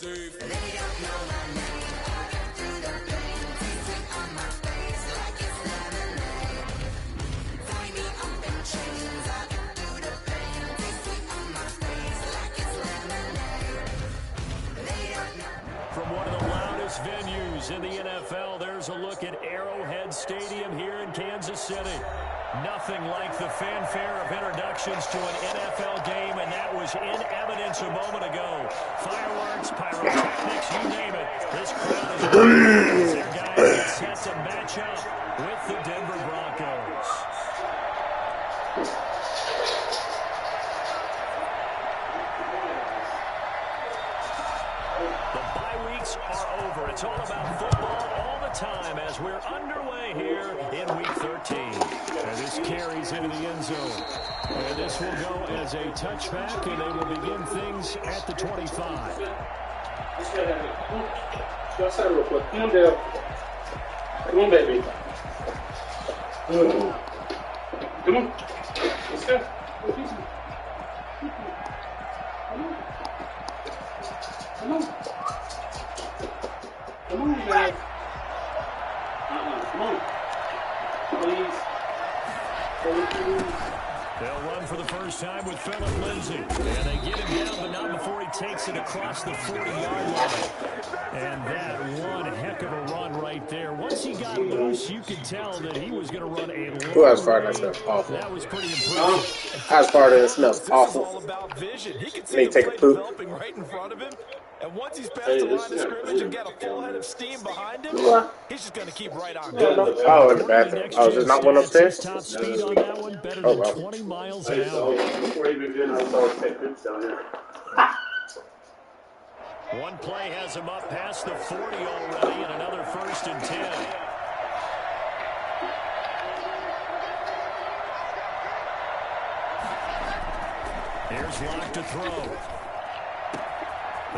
Steve. From one of the loudest venues in the NFL, there's a look at Arrowhead Stadium here in Kansas City. Nothing like the fanfare of introductions to an NFL game, and that was in evidence a moment ago. Fireworks, pyrotechnics, you name it. This crowd is ready as their guys get set to match up with the Denver Broncos. The bye weeks are over. It's all about football all the time as we're underway here in Week 13. And this carries into the end zone. And this will go as a touchback, and they will begin things at the 25. Come on, baby. Come on. Let's go. Come on. Come on, man. Come on. Please. They'll run for the first time with Phillip Lindsay. And they get him down, but not before he takes it across the 40-yard line. And that one heck of a run right there. Once he got loose, you could tell that he was going to run a long Who has farted? That smells awful. That was pretty impressive. I was farted and it smells awful. All about vision. He can I see need to take a poop. developing right in front of him. And once he's past the line of scrimmage and got a full head of steam behind him, he's just going to keep right on going. Oh, in the bathroom. Oh, is there not one upstairs? Top speed on that one, better than 20 miles an hour. Before he moved in, I saw him take poops down here. One play has him up past the 40 already, and another 1st and 10. Here's Locke to throw.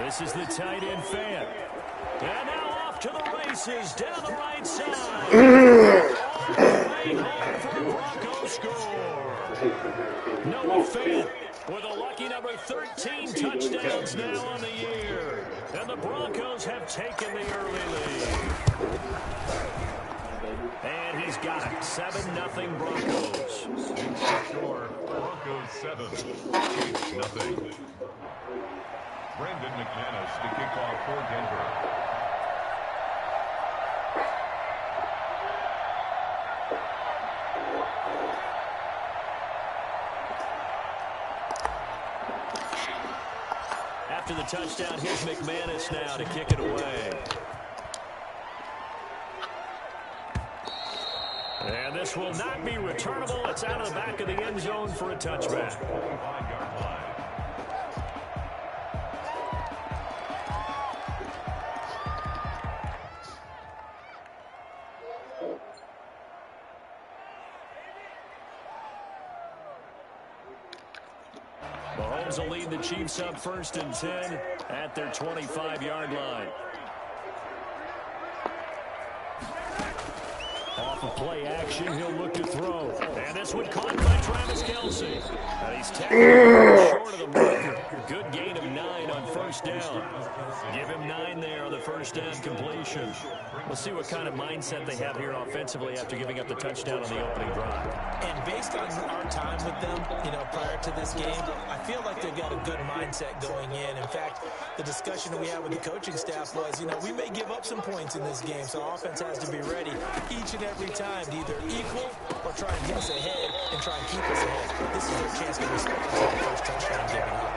This is the tight end fan. And now off to the races down the right side. All the way home for the Broncos score. Noah Fant with a lucky number 13 touchdowns now on the year. And the Broncos have taken the early lead. And he's got it. 7-0 Broncos. Score, Broncos 7, Chiefs nothing. Brandon McManus to kick off for Denver. After the touchdown, here's McManus now to kick it away. And this will not be returnable. It's out of the back of the end zone for a touchback. Mahomes will lead the Chiefs up 1st and 10 at their 25-yard line. Off of play action, he'll look to throw. And this one caught by Travis Kelce. And he's tackled short of the marker. Good gain of 9 on 1st down. Give him 9 there on the 1st down completion. We'll see what kind of mindset they have here offensively after giving up the touchdown on the opening drive. And based on our time with them, prior to this game, I feel like they've got a good mindset going in. In fact, the discussion that we had with the coaching staff was, we may give up some points in this game, so our offense has to be ready each and every time to either equal or try and get us ahead and try and keep us ahead. This is their chance to respond to the first touchdown given up.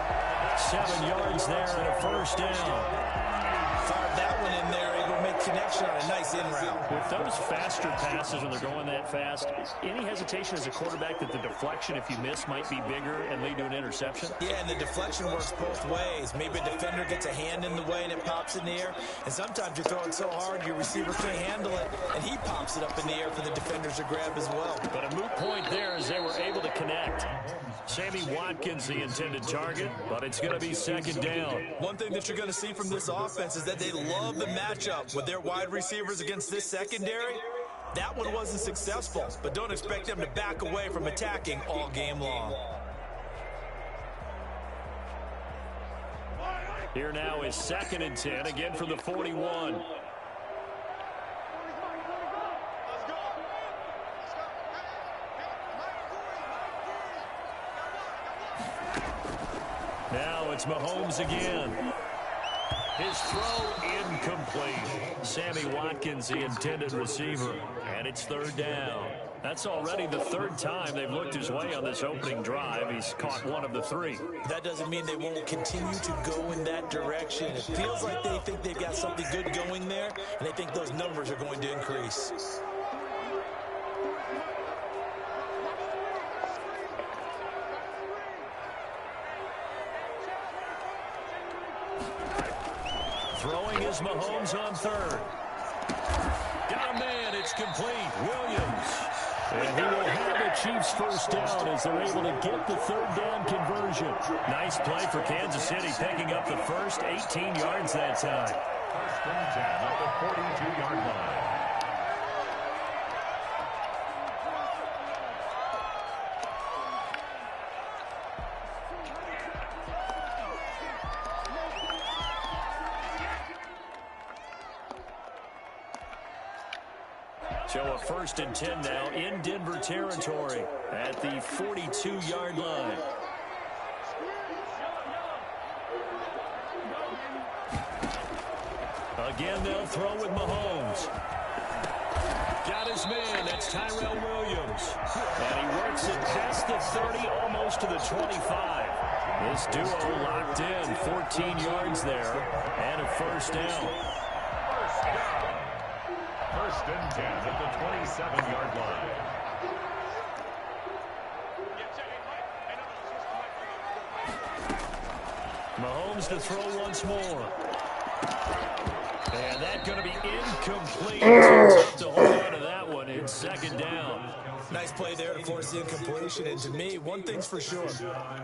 7 yards there and a 1st down. Fired that one in there, able to make connection on a nice in route. With those faster passes when they're going that fast, any hesitation as a quarterback that the deflection, if you miss, might be bigger and lead to an interception? Yeah, and the deflection works both ways. Maybe a defender gets a hand in the way and it pops in the air. And sometimes you throw it so hard your receiver can't handle it, and he pops it up in the air for the defenders to grab as well. But a moot point there as they were able to connect. Sammy Watkins, the intended target, but it's going to be 2nd down. One thing that you're going to see from this offense is that they love the matchup with their wide receivers against this secondary. That one wasn't successful, but don't expect them to back away from attacking all game long. Here now is 2nd and 10, again from the 41. Now it's Mahomes again. His throw incomplete. Sammy Watkins, the intended receiver. And it's 3rd down. That's already the 3rd time they've looked his way on this opening drive. He's caught 1 of the 3. That doesn't mean they won't continue to go in that direction. It feels like they think they've got something good going there, and they think those numbers are going to increase. Throwing is Mahomes on 3rd. Got a man, it's complete. Williams. And he will have the Chiefs' 1st down as they're able to get the 3rd down conversion. Nice play for Kansas City, picking up the first 18 yards that time. 1st and 10 at the 42-yard line. So a 1st and 10 now in Denver territory at the 42-yard line. Again, they'll throw with Mahomes. Got his man. That's Tyrell Williams. And he works it past the 30, almost to the 25. This duo locked in. 14 yards there and a 1st down. 1st and 10 at the 27-yard line. Mahomes to throw once more. And that's going to be incomplete. Tough to hold on to that one. It's 2nd down. Nice play there to force the incompletion. And to me, one thing's for sure.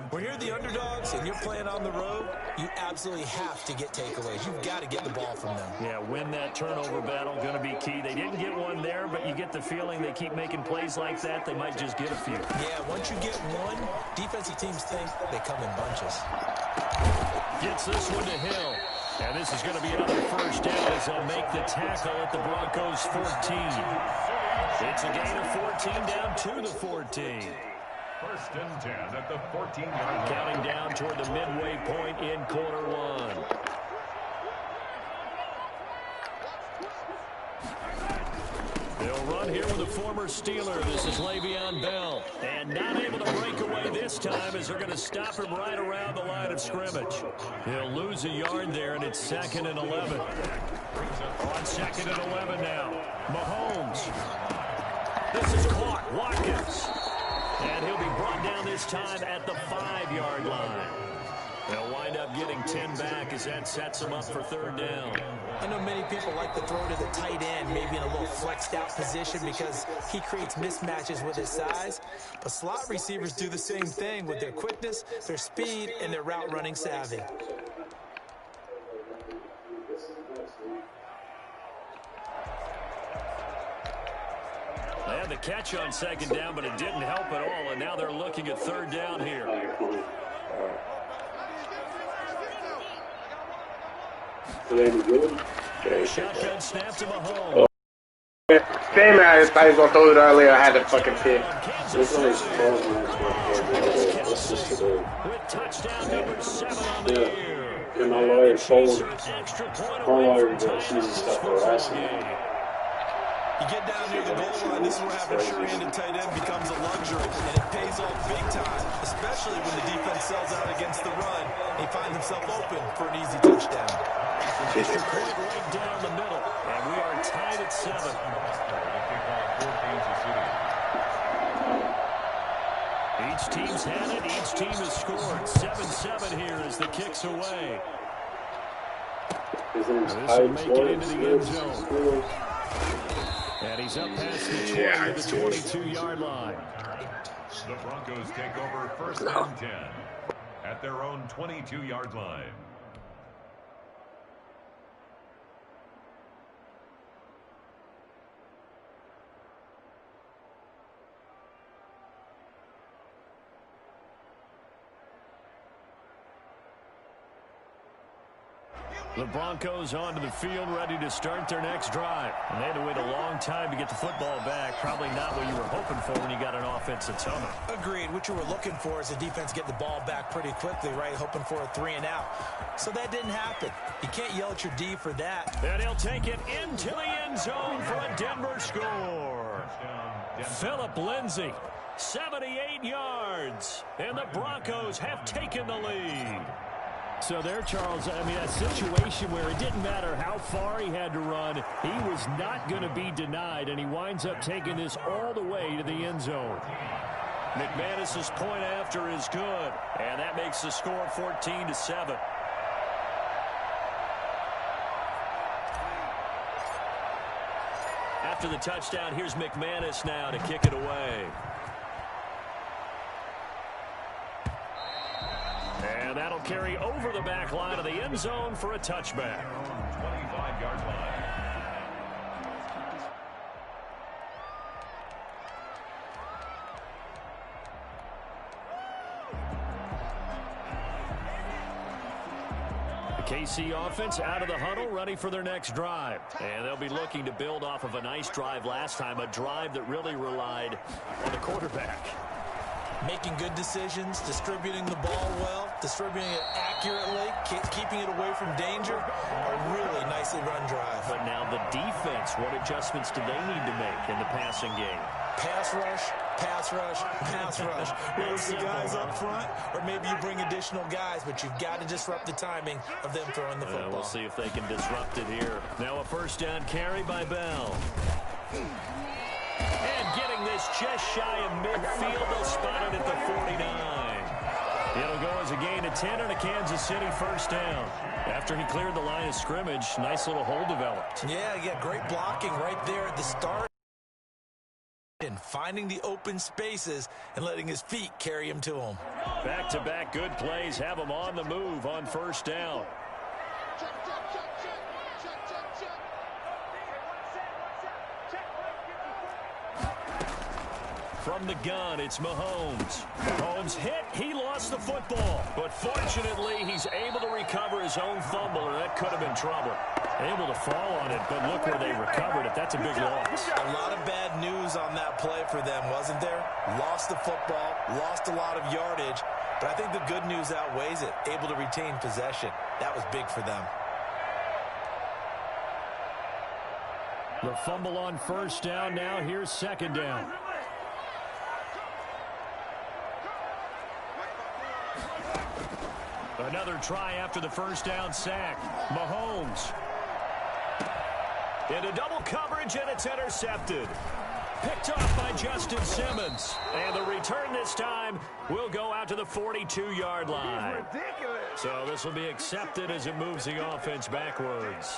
When you're the underdogs and you're playing on the road, you absolutely have to get takeaways. You've got to get the ball from them. Yeah, win that turnover battle, going to be key. They didn't get one there, but you get the feeling they keep making plays like that, they might just get a few. Yeah, once you get one, defensive teams think they come in bunches. Gets this one to Hill. And this is going to be another 1st down as they'll make the tackle at the Broncos' 14. It's a gain of 14 down to the 14. 1st and 10 at the 14-yard line. Counting down toward the midway point in quarter 1. They'll run here with a former Steeler. This is Le'Veon Bell. And not able to break away this time as they're going to stop him right around the line of scrimmage. He'll lose a yard there, and it's 2nd and 11. On 2nd and 11 now. Mahomes. This is caught. Watkins. And he'll be brought down this time at the 5-yard line. They'll wind up getting 10 back as that sets them up for 3rd down. I know many people like to throw to the tight end, maybe in a little flexed out position because he creates mismatches with his size. But slot receivers do the same thing with their quickness, their speed, and their route running savvy. They had the catch on 2nd down, but it didn't help at all, and now they're looking at 3rd down here. Shotgun snap to Mahomes. Damn it, I thought he was going to throw it earlier. I had to fucking pick. With touchdown number 7 on the year. And my lawyer told Extra point my away lawyer from got tying season this stuff for football last game. You get down near the goal line, this is where having a sure-handed tight end becomes a luxury, and it pays off big time, especially when the defense sells out against the run. He finds himself open for an easy touchdown. Extra point right down the middle, and we are tied at 7. Each team's had it, each team has scored. 7-7 here as the kick's away. His name's This will make it into the end zone. And he's up past the 20 to the 22-yard line. The Broncos take over 1st and 10 at their own 22-yard line. The Broncos onto the field, ready to start their next drive. And they had to wait a long time to get the football back. Probably not what you were hoping for when you got an offense that's humming. Agreed. What you were looking for is the defense get the ball back pretty quickly, right? Hoping for a 3-and-out. So that didn't happen. You can't yell at your D for that. And he'll take it into the end zone for a Denver score. Phillip Lindsay, 78 yards. And the Broncos have taken the lead. So there, Charles, I mean, a situation where it didn't matter how far he had to run, he was not going to be denied, and he winds up taking this all the way to the end zone. McManus's point after is good, and that makes the score 14-7. After the touchdown, here's McManus now to kick it away. And that'll carry over the back line of the end zone for a touchback. 25-yard line. The KC offense out of the huddle, ready for their next drive. And they'll be looking to build off of a nice drive last time, a drive that really relied on the quarterback. Making good decisions, distributing the ball well, distributing it accurately, keeping it away from danger. A really nicely run drive. But now the defense, what adjustments do they need to make in the passing game? Pass rush, pass rush, pass rush. Whether it's the guys up front or maybe you bring additional guys, but you've got to disrupt the timing of them throwing the football. We'll see if they can disrupt it here. Now a first down carry by Bell. And getting this just shy of midfield, they'll spot it at the 49. It'll go as a gain of 10 on a Kansas City first down. After he cleared the line of scrimmage, nice little hole developed. Yeah, great blocking right there at the start. And finding the open spaces and letting his feet carry him to him. Back-to-back good plays have him on the move on first down. From the gun, it's Mahomes. Mahomes hit. He lost the football. But fortunately, he's able to recover his own fumble, or that could have been trouble. Able to fall on it, but look where they recovered it. That's a big loss. A lot of bad news on that play for them, wasn't there? Lost the football, lost a lot of yardage, but I think the good news outweighs it. Able to retain possession. That was big for them. The fumble on first down. Now here's second down. Another try after the first down sack. Mahomes. Into double coverage, and it's intercepted. Picked off by Justin Simmons. And the return this time will go out to the 42-yard line. So this will be accepted as it moves the offense backwards.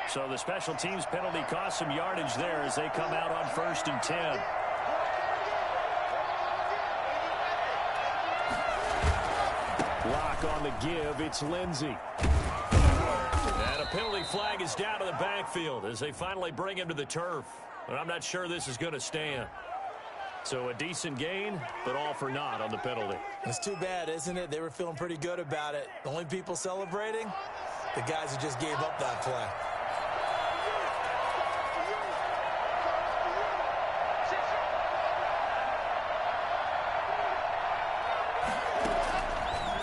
So the special teams penalty cost some yardage there as they come out on 1st and 10. Lock on the give. It's Lindsay. And a penalty flag is down to the backfield as they finally bring him to the turf. But I'm not sure this is going to stand. So a decent gain, but all for naught on the penalty. It's too bad, isn't it? They were feeling pretty good about it. The only people celebrating, the guys who just gave up that play.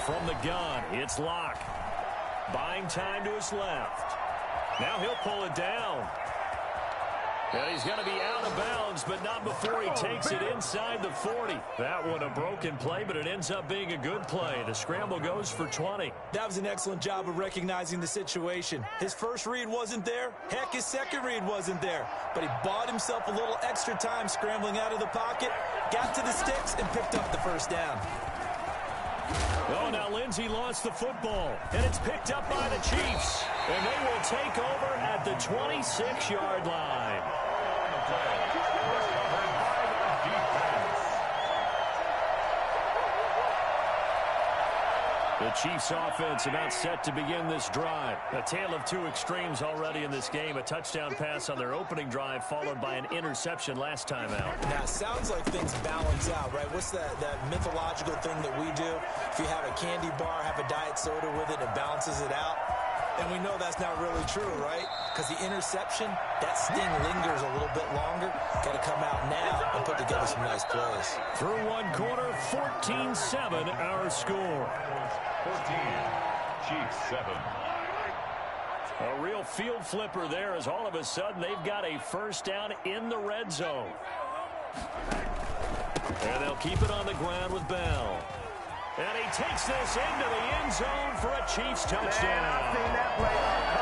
From the gun, it's Locke. Buying time to his left. Now he'll pull it down. And he's going to be out of bounds, but not before he takes it inside the 40. That one a broken play, but it ends up being a good play. The scramble goes for 20. That was an excellent job of recognizing the situation. His first read wasn't there. Heck, his second read wasn't there. But he bought himself a little extra time scrambling out of the pocket, got to the sticks, and picked up the first down. Oh, now Lindsay lost the football, and it's picked up by the Chiefs. And they will take over at the 26-yard line. The Chiefs offense about set to begin this drive. A tale of two extremes already in this game. A touchdown pass on their opening drive followed by an interception last time out. Now, it sounds like things balance out, right? What's that mythological thing that we do? If you have a candy bar, have a diet soda with it, it balances it out. And we know that's not really true, right? Because the interception, that sting lingers a little bit longer. Got to come out now and put together some nice plays. Through one quarter, 14-7 our score. 14, Chiefs 7. A real field flipper there as all of a sudden they've got a first down in the red zone. And they'll keep it on the ground with Bell. And he takes this into the end zone for a Chiefs touchdown.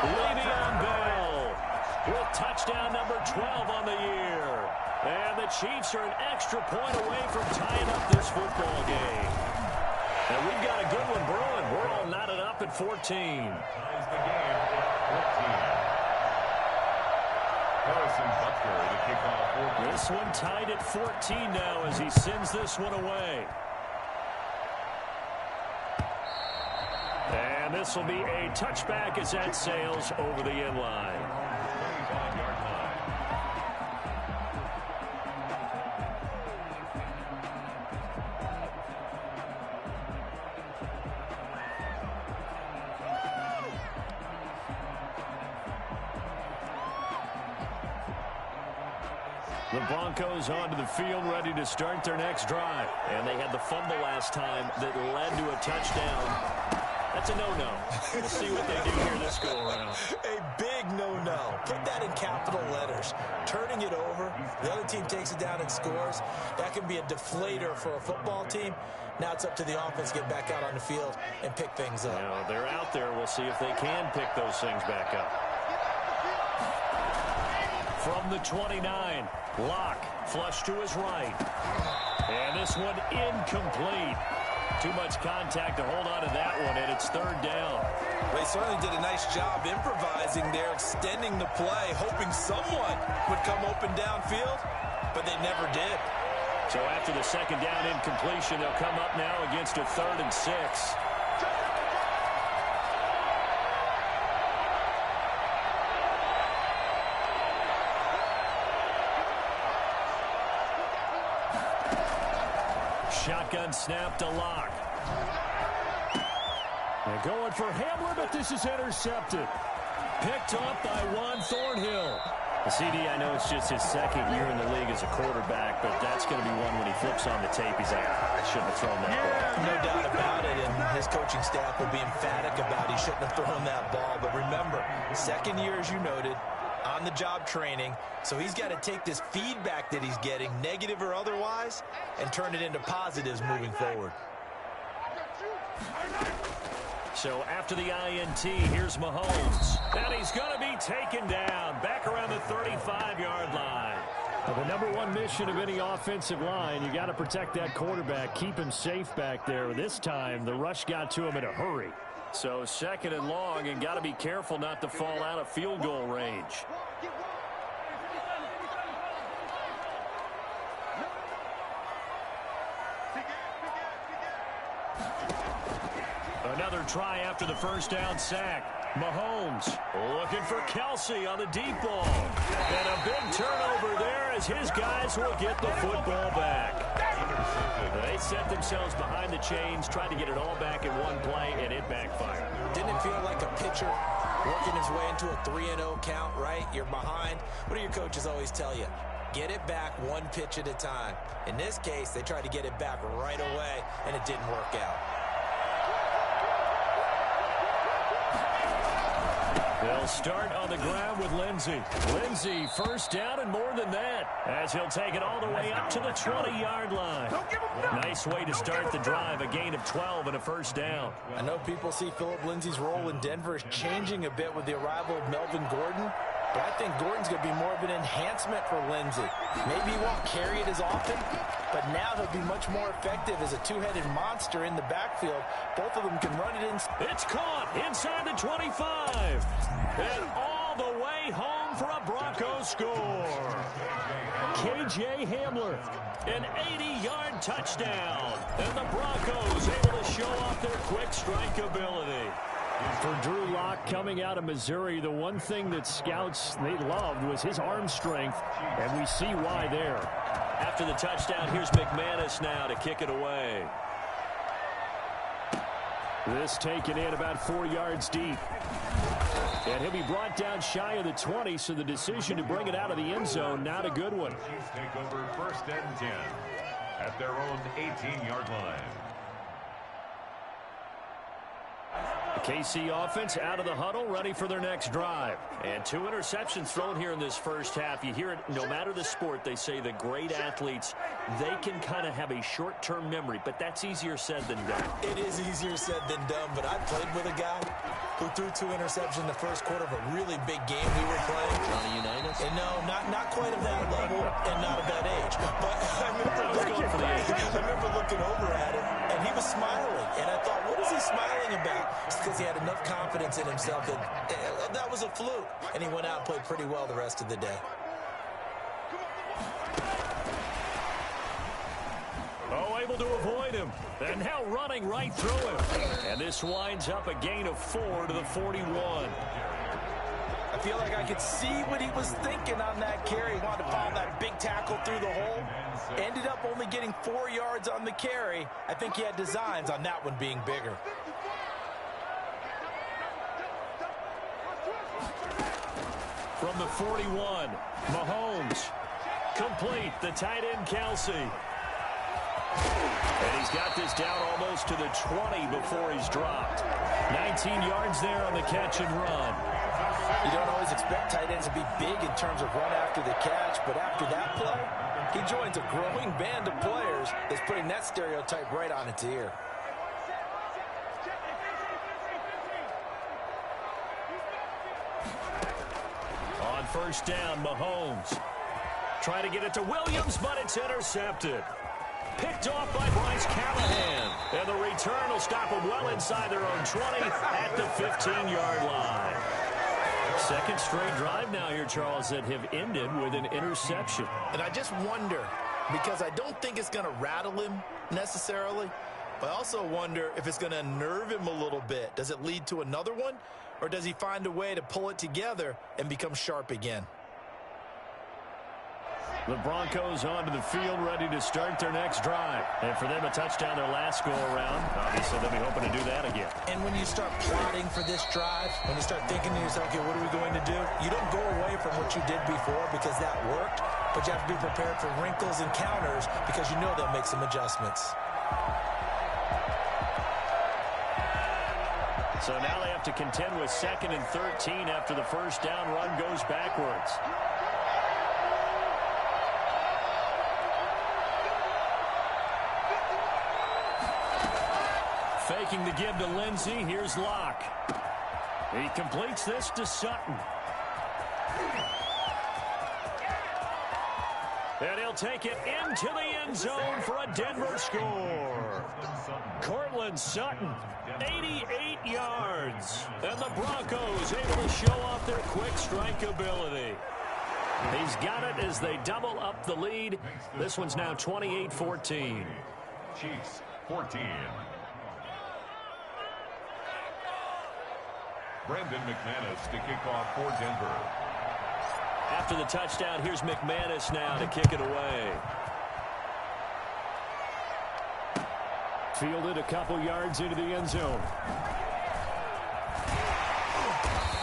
Le'Veon Bell with touchdown number 12 on the year. And the Chiefs are an extra point away from tying up this football game. And we've got a good one brewing. We're all knotted up at 14. Ties the game at 14. Harrison Butker, the kickoff. This one tied at 14 now as he sends this one away. And this will be a touchback as that sails over the end line. 25-yard line. The Broncos onto the field ready to start their next drive. And they had the fumble last time that led to a touchdown. That's a no-no. We'll see what they do here this go-around. A big no-no. Put that in capital letters. Turning it over, the other team takes it down and scores. That can be a deflator for a football team. Now it's up to the offense to get back out on the field and pick things up. Now, they're out there. We'll see if they can pick those things back up. From the 29, Locke flush to his right. And this one incomplete. Too much contact to hold on to that one, and it's third down. They certainly did a nice job improvising there, extending the play, hoping someone would come open downfield, but they never did. So after the second down incompletion, they'll come up now against a 3rd and 6. Shotgun snap to Locke. They're going for Hamler, but this is intercepted. Picked up by Juan Thornhill. The CD, I know it's just his second year in the league as a quarterback, but that's going to be one when he flips on the tape. He's like, I shouldn't have thrown that ball. No doubt about it, and his coaching staff will be emphatic about he shouldn't have thrown that ball. But remember, second year, as you noted, on-the-job training, so he's got to take this feedback that he's getting, negative or otherwise, and turn it into positives moving forward. So after the INT, here's Mahomes. And he's going to be taken down back around the 35-yard line. Well, the number one mission of any offensive line, you got to protect that quarterback, keep him safe back there. This time, the rush got to him in a hurry. So second and long, and got to be careful not to fall out of field goal range. Another try after the first down sack. Mahomes looking for Kelsey on the deep ball. And a big turnover there as his guys will get the football back. They set themselves behind the chains, tried to get it all back in one play, and it backfired. Didn't it feel like a pitcher working his way into a 3-0 count, right? You're behind. What do your coaches always tell you? Get it back one pitch at a time. In this case, they tried to get it back right away, and it didn't work out. They'll start on the ground with Lindsey. Lindsey, first down and more than that, as he'll take it all the way up to the 20-yard line. Nice way to start the drive, a gain of 12 and a first down. I know people see Phillip Lindsay's role in Denver is changing a bit with the arrival of Melvin Gordon, but I think Gordon's going to be more of an enhancement for Lindsey. Maybe he won't carry it as often, but now he'll be much more effective as a two-headed monster in the backfield. Both of them can run it in. It's caught inside the 25. And all the way home for a Broncos score. K.J. Hamler. An 80-yard touchdown. And the Broncos able to show off their quick strike ability. For Drew Lock coming out of Missouri, the one thing that scouts they loved was his arm strength, and we see why there. After the touchdown, here's McManus now to kick it away. This taken in about 4 yards deep. And he'll be brought down shy of the 20, so the decision to bring it out of the end zone, not a good one. Chiefs take over 1st and 10 at their own 18-yard line. The KC offense out of the huddle, ready for their next drive. And 2 interceptions thrown here in this first half. You hear it, no matter the sport, they say the great athletes, they can kind of have a short-term memory, but that's easier said than done. It is easier said than done, but I played with a guy who threw 2 interceptions in the first quarter of a really big game we were playing. Johnny Unitas? And no, not quite of that level and not of that age. But I remember looking over at him, and he was smiling. And I thought, what is he smiling about? It's because he had enough confidence in himself that was a fluke. And he went out and played pretty well the rest of the day. Oh, able to avoid him. And now running right through him. And this winds up a gain of 4 to the 41. I feel like I could see what he was thinking on that carry. He wanted to follow that big tackle through the hole. Ended up only getting 4 yards on the carry. I think he had designs on that one being bigger. From the 41, Mahomes. Complete, the tight end, Kelsey. And he's got this down almost to the 20 before he's dropped. 19 yards there on the catch and run. You don't always expect tight ends to be big in terms of run after the catch, but after that play, he joins a growing band of players that's putting that stereotype right on its ear. On first down, Mahomes. Trying to get it to Williams, but it's intercepted. Picked off by Bryce Callahan. And the return will stop them well inside their own 20 at the 15-yard line. Second straight drive now here, Charles, that have ended with an interception. And I just wonder, because I don't think it's going to rattle him necessarily, but I also wonder if it's going to unnerve him a little bit. Does it lead to another one, or does he find a way to pull it together and become sharp again? The Broncos onto the field, ready to start their next drive. And for them, a touchdown their last go-around. Obviously, they'll be hoping to do that again. And when you start plotting for this drive, when you start thinking to yourself, okay, what are we going to do? You don't go away from what you did before because that worked, but you have to be prepared for wrinkles and counters because you know they'll make some adjustments. So now they have to contend with 2nd and 13 after the first down run goes backwards. Faking the give to Lindsey. Here's Locke. He completes this to Sutton. And he'll take it into the end zone for a Denver score. Cortland Sutton, 88 yards. And the Broncos able to show off their quick strike ability. He's got it as they double up the lead. This one's now 28-14. Chiefs 14. Brandon McManus to kick off for Denver. After the touchdown, here's McManus now to kick it away. Fielded a couple yards into the end zone.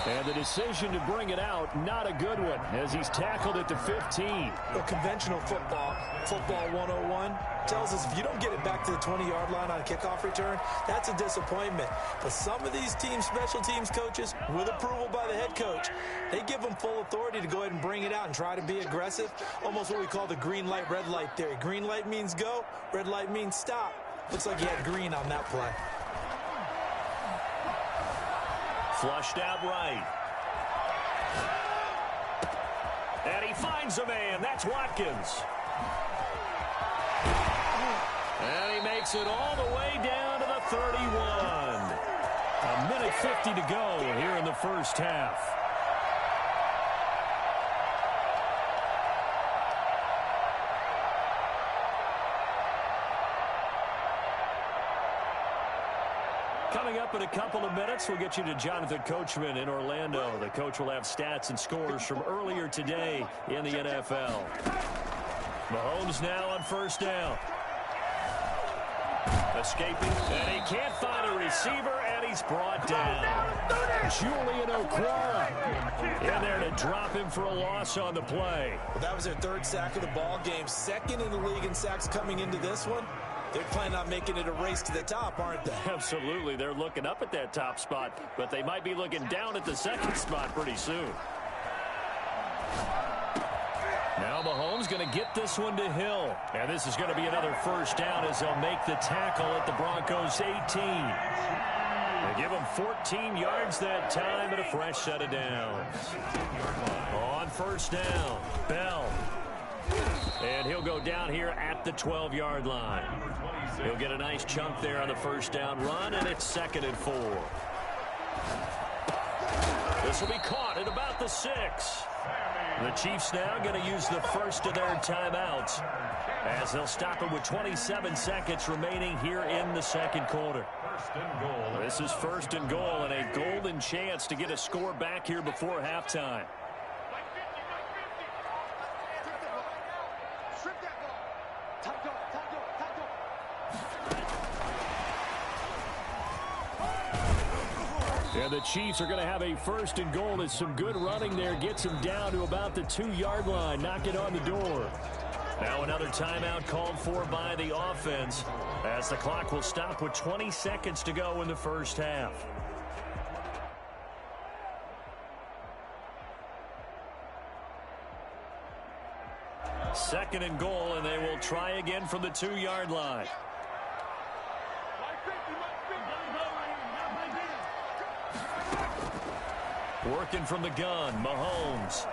And the decision to bring it out, not a good one, as he's tackled at the 15. Well, conventional football 101, tells us if you don't get it back to the 20-yard line on a kickoff return, that's a disappointment. But some of these team special teams coaches, with approval by the head coach, they give them full authority to go ahead and bring it out and try to be aggressive, almost what we call the green light, red light theory. Green light means go, red light means stop. Looks like he had green on that play. Flushed out right. And he finds a man. That's Watkins. And he makes it all the way down to the 31. A minute 50 to go here in the first half. Coming up in a couple of minutes, we'll get you to Jonathan Coachman in Orlando. The coach will have stats and scores from earlier today in the NFL. Mahomes now on first down. Escaping, and he can't find a receiver, and he's brought down. Julian Okwara in there to drop him for a loss on the play. Well, that was their third sack of the ball game. Second in the league in sacks coming into this one. They're planning on making it a race to the top, aren't they? Absolutely. They're looking up at that top spot, but they might be looking down at the second spot pretty soon. Now Mahomes going to get this one to Hill. And this is going to be another first down as they'll make the tackle at the Broncos' 18. They give him 14 yards that time and a fresh set of downs. On first down, Bell. And he'll go down here at the 12-yard line. He'll get a nice chunk there on the first down run, and it's 2nd and 4. This will be caught at about the 6. The Chiefs now going to use the first of their timeouts as they'll stop it with 27 seconds remaining here in the second quarter. This is 1st and goal and a golden chance to get a score back here before halftime. And the Chiefs are going to have a 1st and goal as some good running there gets them down to about the 2-yard line. Knock it on the door. Now another timeout called for by the offense as the clock will stop with 20 seconds to go in the first half. Second and goal, and they will try again from the 2-yard line. Working from the gun, Mahomes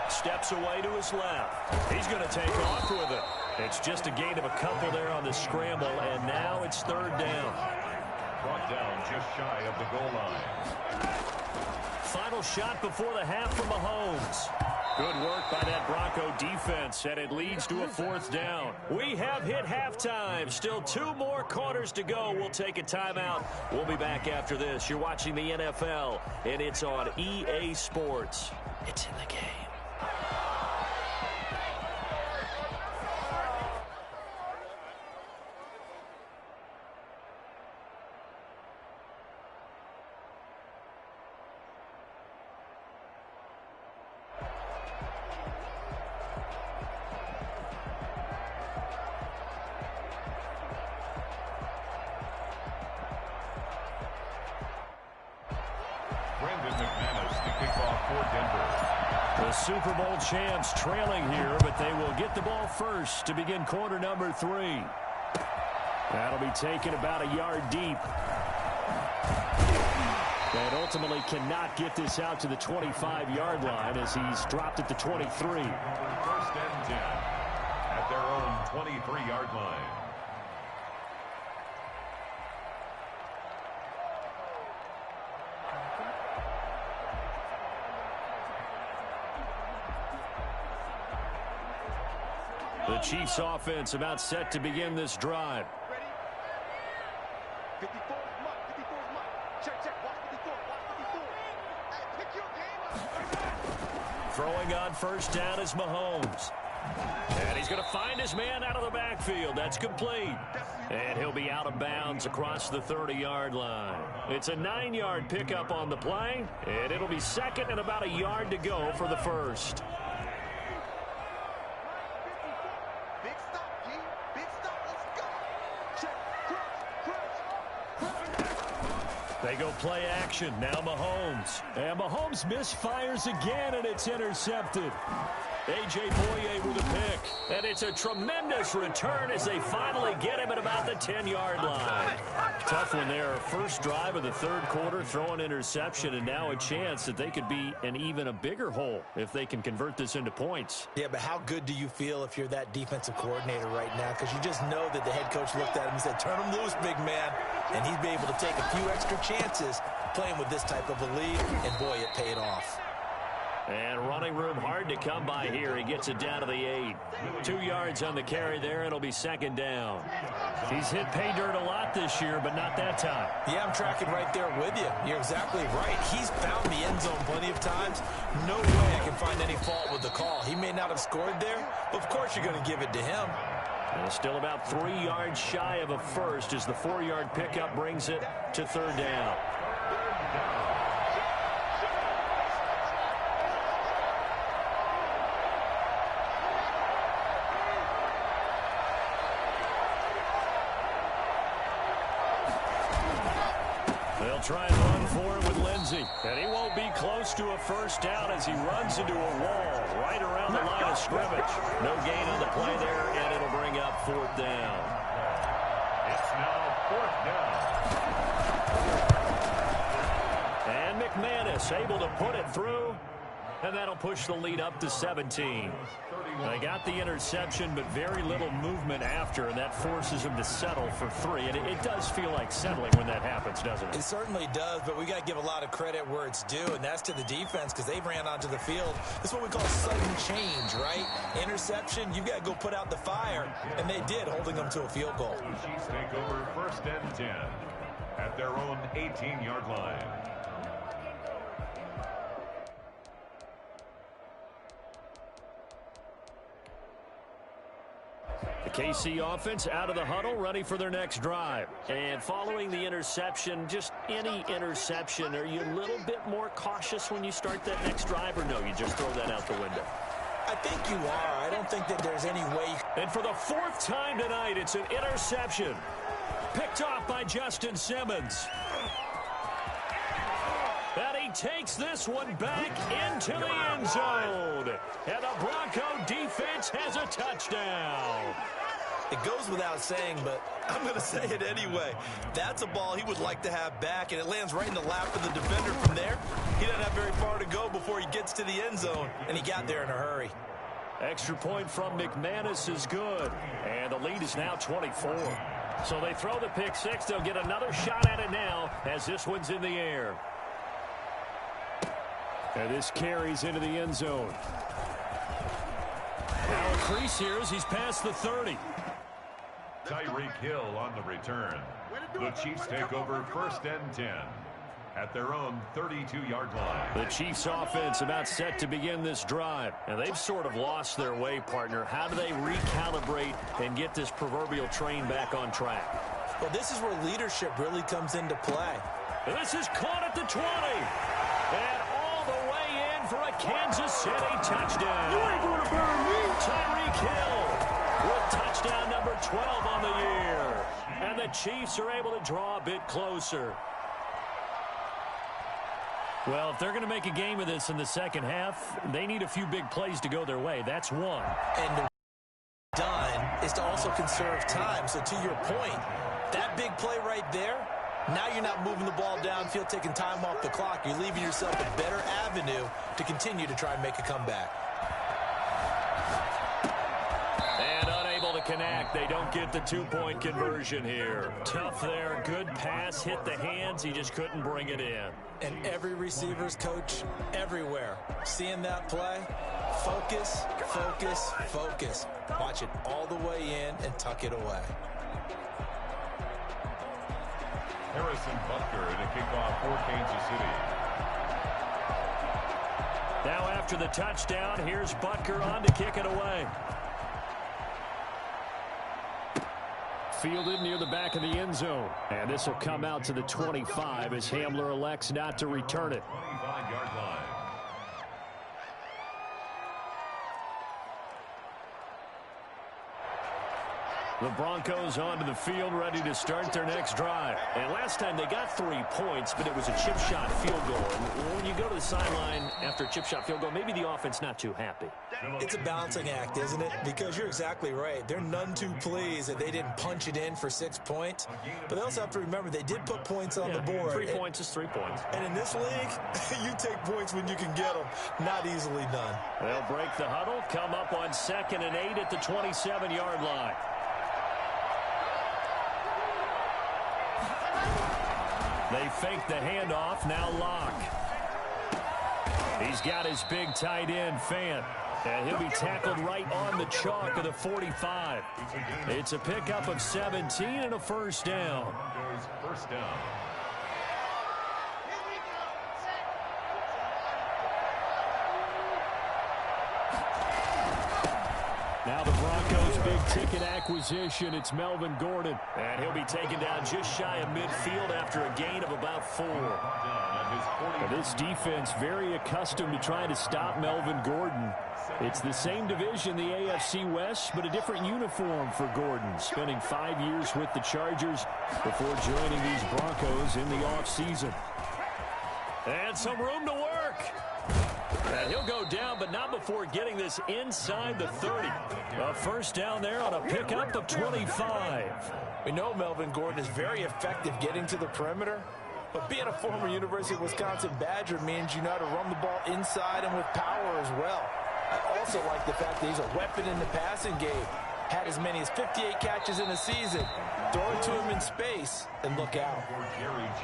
steps away to his left. He's going to take off with it. It's just a gain of a couple there on the scramble, and now it's 3rd down. Brought down just shy of the goal line. Final shot before the half for Mahomes. Good work by that Bronco defense, and it leads to a 4th down. We have hit halftime. Still 2 more quarters to go. We'll take a timeout. We'll be back after this. You're watching the NFL, and it's on EA Sports. It's in the game. The Super Bowl champs trailing here, but they will get the ball first to begin quarter number 3. That'll be taken about a yard deep. And ultimately cannot get this out to the 25-yard line as he's dropped at the 23. 1st and 10 at their own 23-yard line. The Chiefs offense about set to begin this drive. Throwing on first down is Mahomes. And he's going to find his man out of the backfield. That's complete. And he'll be out of bounds across the 30-yard line. It's a 9-yard pickup on the play, and it'll be 2nd and about a yard to go for the 1st. They go play action. Now Mahomes. And Mahomes misfires again, and it's intercepted. A.J. Boye with a pick. And it's a tremendous return as they finally get him at about the 10-yard line. Tough one there. First drive of the 3rd quarter, throw an interception, and now a chance that they could be in even a bigger hole if they can convert this into points. Yeah, but how good do you feel if you're that defensive coordinator right now? Because you just know that the head coach looked at him and said, turn him loose, big man. And he'd be able to take a few extra chances playing with this type of a lead, and boy, it paid off. And running room hard to come by here. He gets it down to the 8. 2 yards on the carry there. It'll be second down. He's hit pay dirt a lot this year, but not that time. Yeah, I'm tracking right there with you. You're exactly right. He's found the end zone plenty of times. No way I can find any fault with the call. He may not have scored there, but of course you're going to give it to him. And still about 3 yards shy of a first as the 4-yard pickup brings it to third down. They'll try and run for it with Lindsey. And he won't be close to a first down as he runs into a wall right around the line of scrimmage. No gain on the play there, and it'll bring up fourth down. It's now fourth down. And McManus able to put it through. And that'll push the lead up to 17. They got the interception, but very little movement after, and that forces him to settle for 3. And it does feel like settling when that happens, doesn't it? It certainly does, but we got to give a lot of credit where it's due, and that's to the defense because they ran onto the field. That's what we call sudden change, right? Interception, you've got to go put out the fire, and they did, holding them to a field goal. The Chiefs take over first and 10 at their own 18-yard line. The KC offense out of the huddle, ready for their next drive. And following the interception, just any interception, are you a little bit more cautious when you start that next drive, or no, you just throw that out the window? I think you are. I don't think that there's any way. And for the 4th time tonight, it's an interception. Picked off by Justin Simmons. And he takes this one back into the end zone. And the Bronco defense has a touchdown. It goes without saying, but I'm going to say it anyway. That's a ball he would like to have back, and it lands right in the lap of the defender from there. He doesn't have very far to go before he gets to the end zone, and he got there in a hurry. Extra point from McManus is good, and the lead is now 24. So they throw the pick 6. They'll get another shot at it now as this one's in the air. And this carries into the end zone. Now a crease here as he's past the 30. Tyreek Hill on the return. The Chiefs take over first and 10 at their own 32-yard line. The Chiefs offense about set to begin this drive. And they've sort of lost their way, partner. How do they recalibrate and get this proverbial train back on track? Well, this is where leadership really comes into play. And this is caught at the 20. And all the way in for a Kansas City touchdown. You ain't gonna burn me. Tyreek Hill with touchdown number 12 on the year. And the Chiefs are able to draw a bit closer. Well, if they're going to make a game of this in the second half, they need a few big plays to go their way. That's one. And the done is to also conserve time. So to your point, that big play right there, now you're not moving the ball downfield, taking time off the clock. You're leaving yourself a better avenue to continue to try and make a comeback. And unable to connect. They don't get the 2-point conversion here. Tough there. Good pass. Hit the hands. He just couldn't bring it in. And every receiver's coach everywhere seeing that play, focus, focus, focus. Watch it all the way in and tuck it away. Harrison Butker in a kickoff for Kansas City. Now after the touchdown, here's Butker on to kick it away. Fielded near the back of the end zone. And this will come out to the 25 as Hamler elects not to return it. 25-yard line. The Broncos onto the field, ready to start their next drive. And last time they got 3 points, but it was a chip shot field goal. And when you go to the sideline after a chip shot field goal, maybe the offense not too happy. It's a balancing act, isn't it? Because you're exactly right. They're none too pleased that they didn't punch it in for 6 points. But they also have to remember they did put points on the board. 3 points is 3 points. And in this league, you take points when you can get them. Not easily done. They'll break the huddle, come up on 2nd and 8 at the 27-yard line. They fake the handoff, now Lock. He's got his big tight end, Fant. And he'll be tackled right on the chalk of the 45. It's a pickup of 17 and a first down. First down. Now the Broncos' big-ticket acquisition, it's Melvin Gordon. And he'll be taken down just shy of midfield after a gain of about 4. And this defense very accustomed to trying to stop Melvin Gordon. It's the same division, the AFC West, but a different uniform for Gordon, spending 5 years with the Chargers before joining these Broncos in the offseason. And some room to work. And he'll go down, but not before getting this inside the 30. A first down there on a pickup of 25. We know Melvin Gordon is very effective getting to the perimeter, but being a former University of Wisconsin Badger means you know how to run the ball inside and with power as well. I also like the fact that he's a weapon in the passing game. Had as many as 58 catches in a season. Throw it to him in space and look out.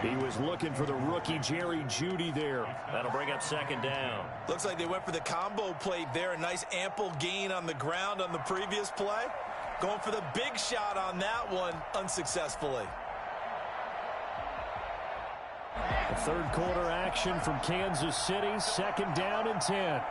He was looking for the rookie Jerry Jeudy there. That'll bring up second down. Looks like they went for the combo play there. A nice ample gain on the ground on the previous play. Going for the big shot on that one unsuccessfully. A third quarter action from Kansas City. Second down and 10.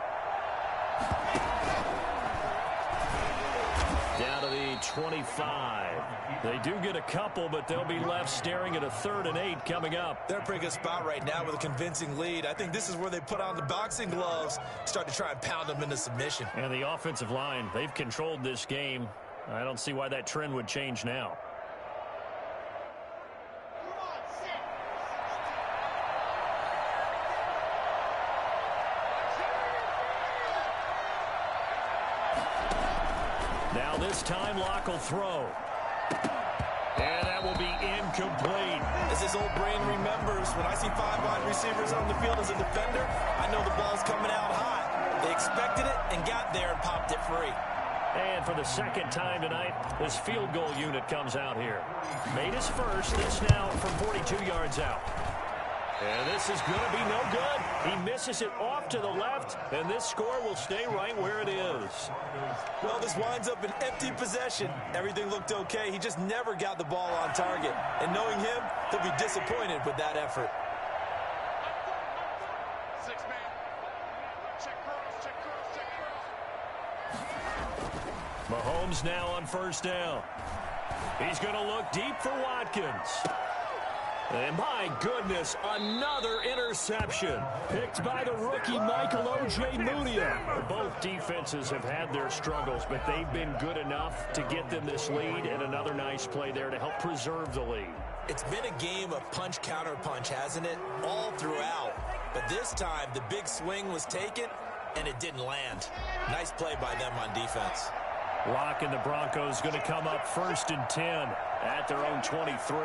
Down to the 25. They do get a couple, but they'll be left staring at a 3rd and 8 coming up. They're in a pretty good spot right now with a convincing lead. I think this is where they put on the boxing gloves, start to try and pound them into submission. And the offensive line, they've controlled this game. I don't see why that trend would change now. Now this time, Locke will throw. And that will be incomplete. As his old brain remembers, when I see 5 wide receivers on the field as a defender, I know the ball's coming out hot. They expected it and got there and popped it free. And for the second time tonight, this field goal unit comes out here. Made his first, this now from 42 yards out. And this is going to be no good. He misses it off to the left, and this score will stay right where it is. Well, this winds up an empty possession. Everything looked okay. He just never got the ball on target. And knowing him, he'll be disappointed with that effort. Mahomes now on first down. He's going to look deep for Watkins. And my goodness, another interception picked by the rookie Michael O.J. Mudia. Both defenses have had their struggles, but they've been good enough to get them this lead, and another nice play there to help preserve the lead. It's been a game of punch-counter-punch, hasn't it? All throughout. But this time, the big swing was taken, and it didn't land. Nice play by them on defense. Locke and the Broncos going to come up 1st and 10 at their own 23.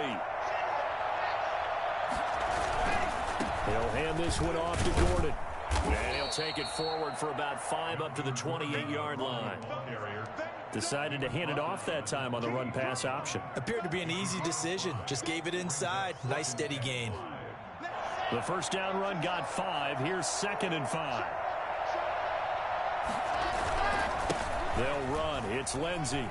He'll hand this one off to Gordon. And he'll take it forward for about 5 up to the 28-yard line. Decided to hand it off that time on the run-pass option. Appeared to be an easy decision. Just gave it inside. Nice steady gain. The first down run got 5. Here's 2nd and 5. They'll run. It's Lindsey.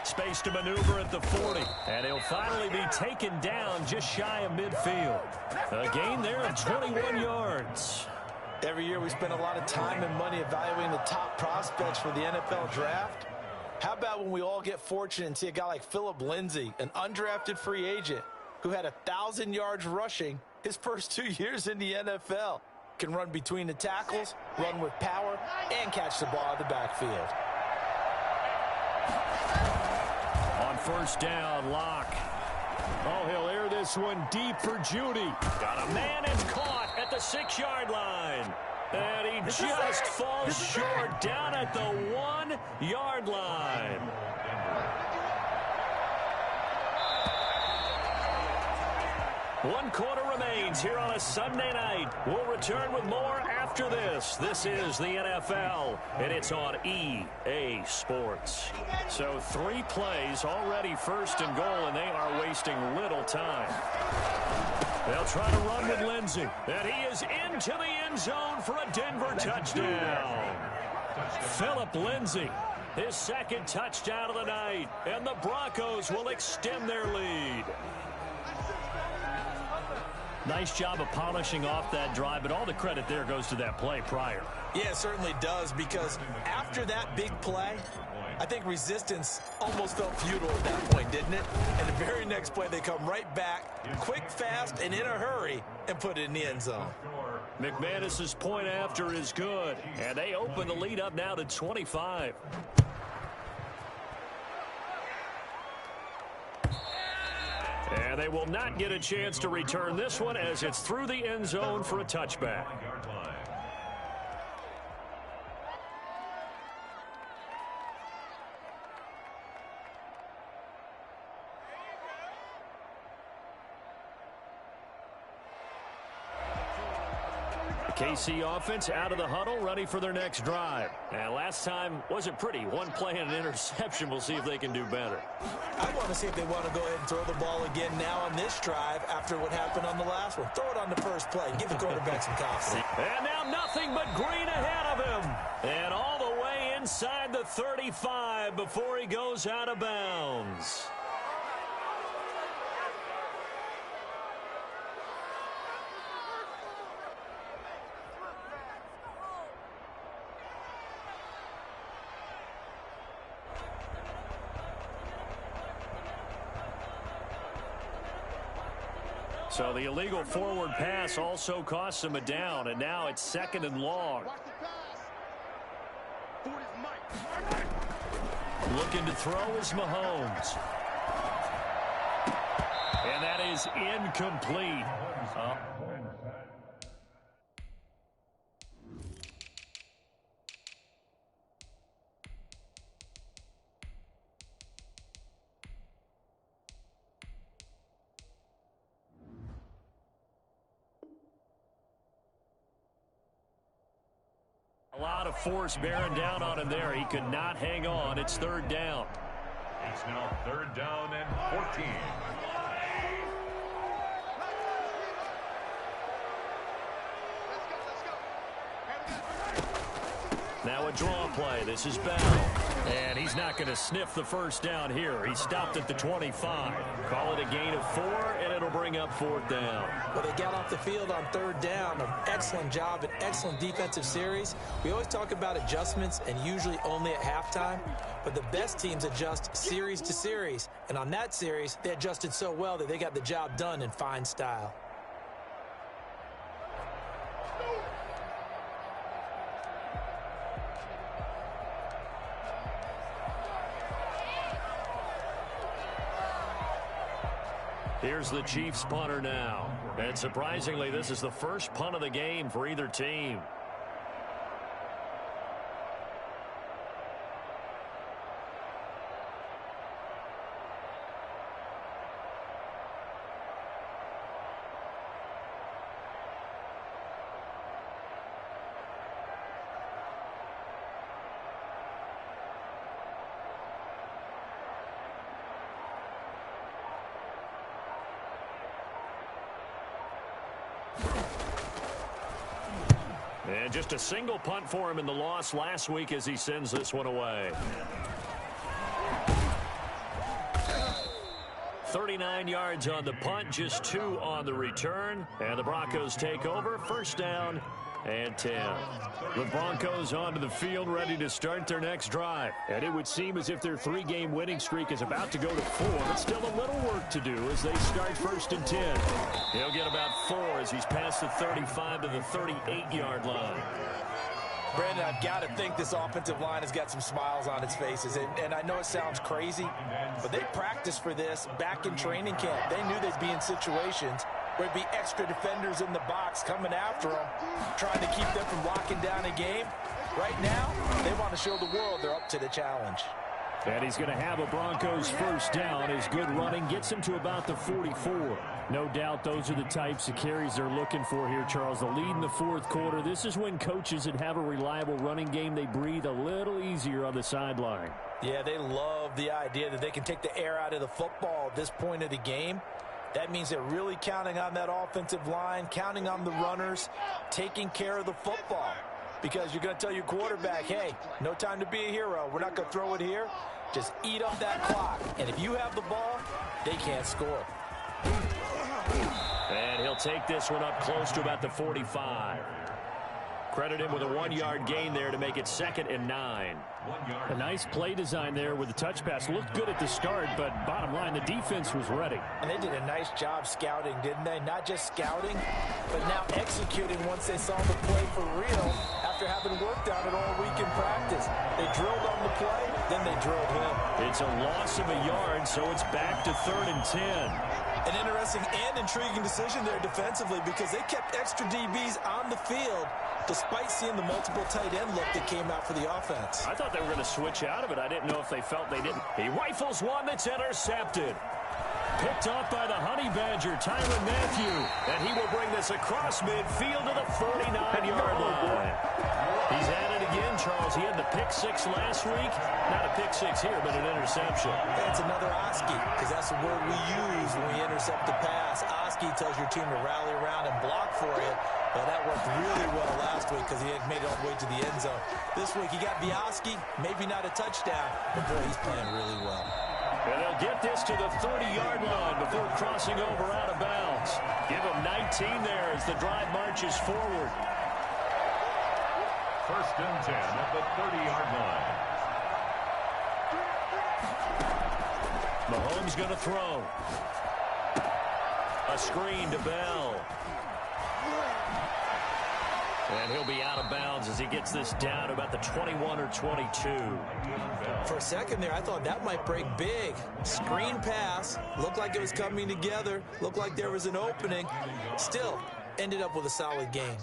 Space to maneuver at the 40. And he'll finally be taken down just shy of midfield. A gain there of 21 yards. Every year we spend a lot of time and money evaluating the top prospects for the NFL draft. How about when we all get fortunate and see a guy like Phillip Lindsay, an undrafted free agent who had 1,000 yards rushing his first 2 years in the NFL. Can run between the tackles, run with power, and catch the ball out of the backfield. On first down, Locke. Oh, he'll air this one deep for Jeudy. Got a man, it's caught at the 6-yard line. And he just falls short down at the 1-yard line. One quarter remains here on a Sunday night. We'll return with more after this. This is the NFL, and it's on EA Sports. So 3 plays already 1st and goal, and they are wasting little time. They'll try to run with Lindsey. And he is into the end zone for a Denver touchdown. Phillip Lindsay, his second touchdown of the night. And the Broncos will extend their lead. Nice job of polishing off that drive, but all the credit there goes to that play prior. Yeah, it certainly does, because after that big play, I think resistance almost felt futile at that point, didn't it? And the very next play, they come right back, quick, fast, and in a hurry, and put it in the end zone. McManus's point after is good, and they open the lead up now to 25. And they will not get a chance to return this one as it's through the end zone for a touchback. KC offense out of the huddle, ready for their next drive. And last time wasn't pretty. One play and an interception. We'll see if they can do better. I want to see if they want to go ahead and throw the ball again now on this drive after what happened on the last one. Throw it on the first play. Give the quarterback some confidence. And now nothing but green ahead of him. And all the way inside the 35 before he goes out of bounds. So the illegal forward pass also costs him a down, and now it's second and long. Looking to throw is Mahomes. And that is incomplete. A lot of force bearing down on him there. He could not hang on. It's third down. It's now third down and 14. Now a draw play. This is Bell. And he's not going to sniff the first down here. He stopped at the 25. Call it a gain of 4, and it'll bring up fourth down. Well, they got off the field on third down. An excellent job, an excellent defensive series. We always talk about adjustments, and usually only at halftime. But the best teams adjust series to series. And on that series, they adjusted so well that they got the job done in fine style. Here's the Chiefs punter now. And surprisingly, this is the first punt of the game for either team. And just a single punt for him in the loss last week as he sends this one away. 39 yards on the punt, just 2 on the return. And the Broncos take over, first down and 10. The Broncos onto the field, ready to start their next drive. And it would seem as if their 3-game winning streak is about to go to 4, but still a little work to do as they start first and 10. He'll get about 4 as he's past the 35 to the 38-yard line. Brandon, I've got to think this offensive line has got some smiles on its faces. And I know it sounds crazy, but they practiced for this back in training camp. They knew they'd be in situations where it'd be extra defenders in the box coming after them, trying to keep them from locking down a game. Right now, they want to show the world they're up to the challenge. And he's going to have a Broncos first down. His good running gets him to about the 44. No doubt those are the types of carries they're looking for here, Charles. The lead in the fourth quarter. This is when coaches that have a reliable running game, they breathe a little easier on the sideline. Yeah, they love the idea that they can take the air out of the football at this point of the game. That means they're really counting on that offensive line, counting on the runners, taking care of the football. Because you're going to tell your quarterback, hey, no time to be a hero. We're not going to throw it here. Just eat up that clock. And if you have the ball, they can't score. And he'll take this one up close to about the 45. Credit him with a 1-yard gain there to make it 2nd and 9. A nice play design there with the touch pass. Looked good at the start, but bottom line, the defense was ready. And they did a nice job scouting, didn't they? Not just scouting, but now executing once they saw the play for real after having worked on it all week in practice. They drilled on the play, then they drilled him. It's a loss of a yard, so it's back to 3rd and 10. An interesting and intriguing decision there defensively because they kept extra DBs on the field despite seeing the multiple tight end look that came out for the offense. I thought they were going to switch out of it. I didn't know if they felt they didn't. He rifles one that's intercepted. Picked off by the Honey Badger, Tyrann Mathieu. And he will bring this across midfield to the 49-yard line. He's at it again, Charles. He had the pick 6 last week. Not a pick 6 here, but an interception. That's another Oski, because that's the word we use when we intercept the pass. Oski tells your team to rally around and block for you. Well, that worked really well last week because he had made it all the way to the end zone. This week, he got Oski, maybe not a touchdown, but boy, he's playing really well. And they'll get this to the 30-yard line before crossing over out of bounds. Give him 19 there as the drive marches forward. 1st and 10 at the 30-yard line. Mahomes going to throw. A screen to Bell. And he'll be out of bounds as he gets this down to about the 21 or 22. For a second there, I thought that might break big. Screen pass. Looked like it was coming together. Looked like there was an opening. Still, ended up with a solid gain.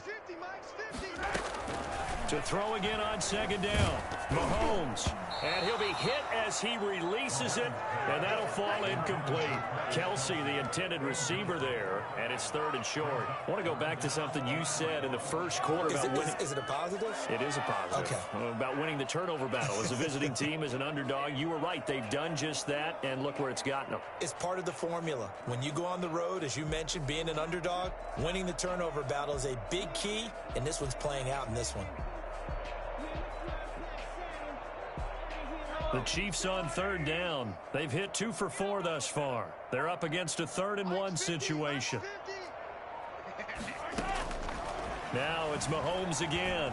To throw again on 2nd down. Mahomes. And he'll be hit as he releases it, and that'll fall incomplete. Kelsey, the intended receiver there, and it's 3rd and short. I want to go back to something you said in the first quarter about winning. Is it a positive? It is a positive. Okay. About winning the turnover battle. As a visiting team, as an underdog, you were right. They've done just that, and look where it's gotten them. It's part of the formula. When you go on the road, as you mentioned, being an underdog, winning the turnover battle is a big key, and this one's playing out in this one. The Chiefs on 3rd down. They've hit 2 for 4 thus far. They're up against a 3rd and 1 situation. Now it's Mahomes again.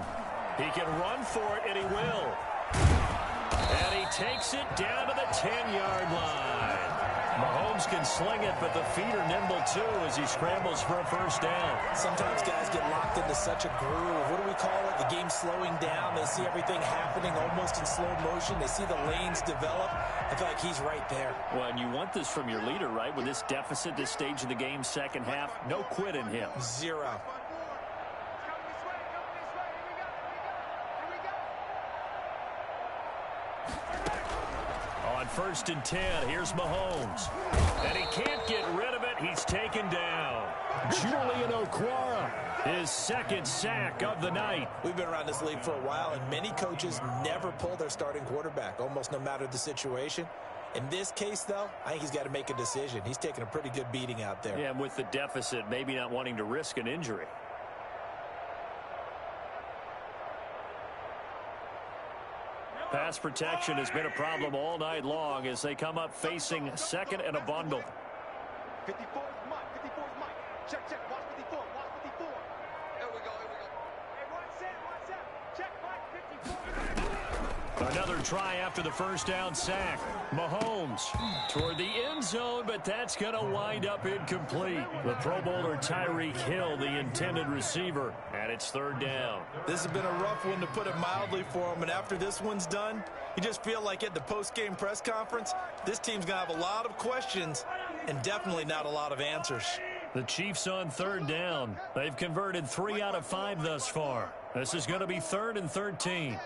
He can run for it, and he will. And he takes it down to the 10-yard line. Mahomes can sling it, but the feet are nimble, too, as he scrambles for a 1st down. Sometimes guys get locked into such a groove. What do we call it? The game slowing down. They see everything happening almost in slow motion. They see the lanes develop. I feel like he's right there. Well, and you want this from your leader, right? With this deficit, this stage of the game, second half, no quit in him. 0. On 1st and 10, here's Mahomes. And he can't get rid of it. He's taken down. Julian Okwara, his 2nd sack of the night. We've been around this league for a while, and many coaches never pull their starting quarterback, almost no matter the situation. In this case, though, I think he's got to make a decision. He's taking a pretty good beating out there. Yeah, and with the deficit, maybe not wanting to risk an injury. Pass protection has been a problem all night long as they come up facing 2nd and a bundle. 54 is Mike. 54 is Mike. Check, watch 54. Watch 54. Here we go. Hey, one set. Check, Mike, 54. Another try after the 1st down sack. Mahomes toward the end zone, but that's going to wind up incomplete. The Pro Bowler Tyreek Hill, the intended receiver, and it's 3rd down. This has been a rough one, to put it mildly, for him. And after this one's done, you just feel like at the post-game press conference, this team's going to have a lot of questions and definitely not a lot of answers. The Chiefs on 3rd down. They've converted 3 out of 5 thus far. This is going to be 3rd and 13.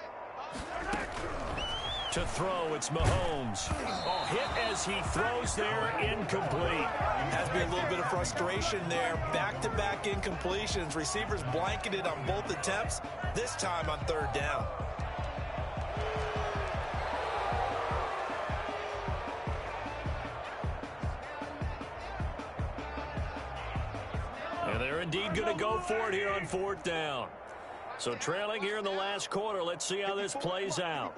To throw, it's Mahomes. Oh, hit as he throws there, incomplete. Has been a little bit of frustration there. Back-to-back incompletions. Receivers blanketed on both attempts, this time on 3rd down. And they're indeed going to go for it here on 4th down. So trailing here in the last quarter. Let's see how this plays out.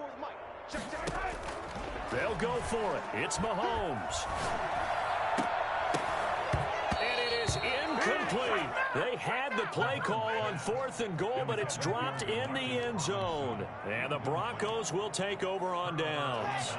They'll go for it. It's Mahomes. And it is incomplete. They had the play call on 4th and goal, but it's dropped in the end zone. And the Broncos will take over on downs.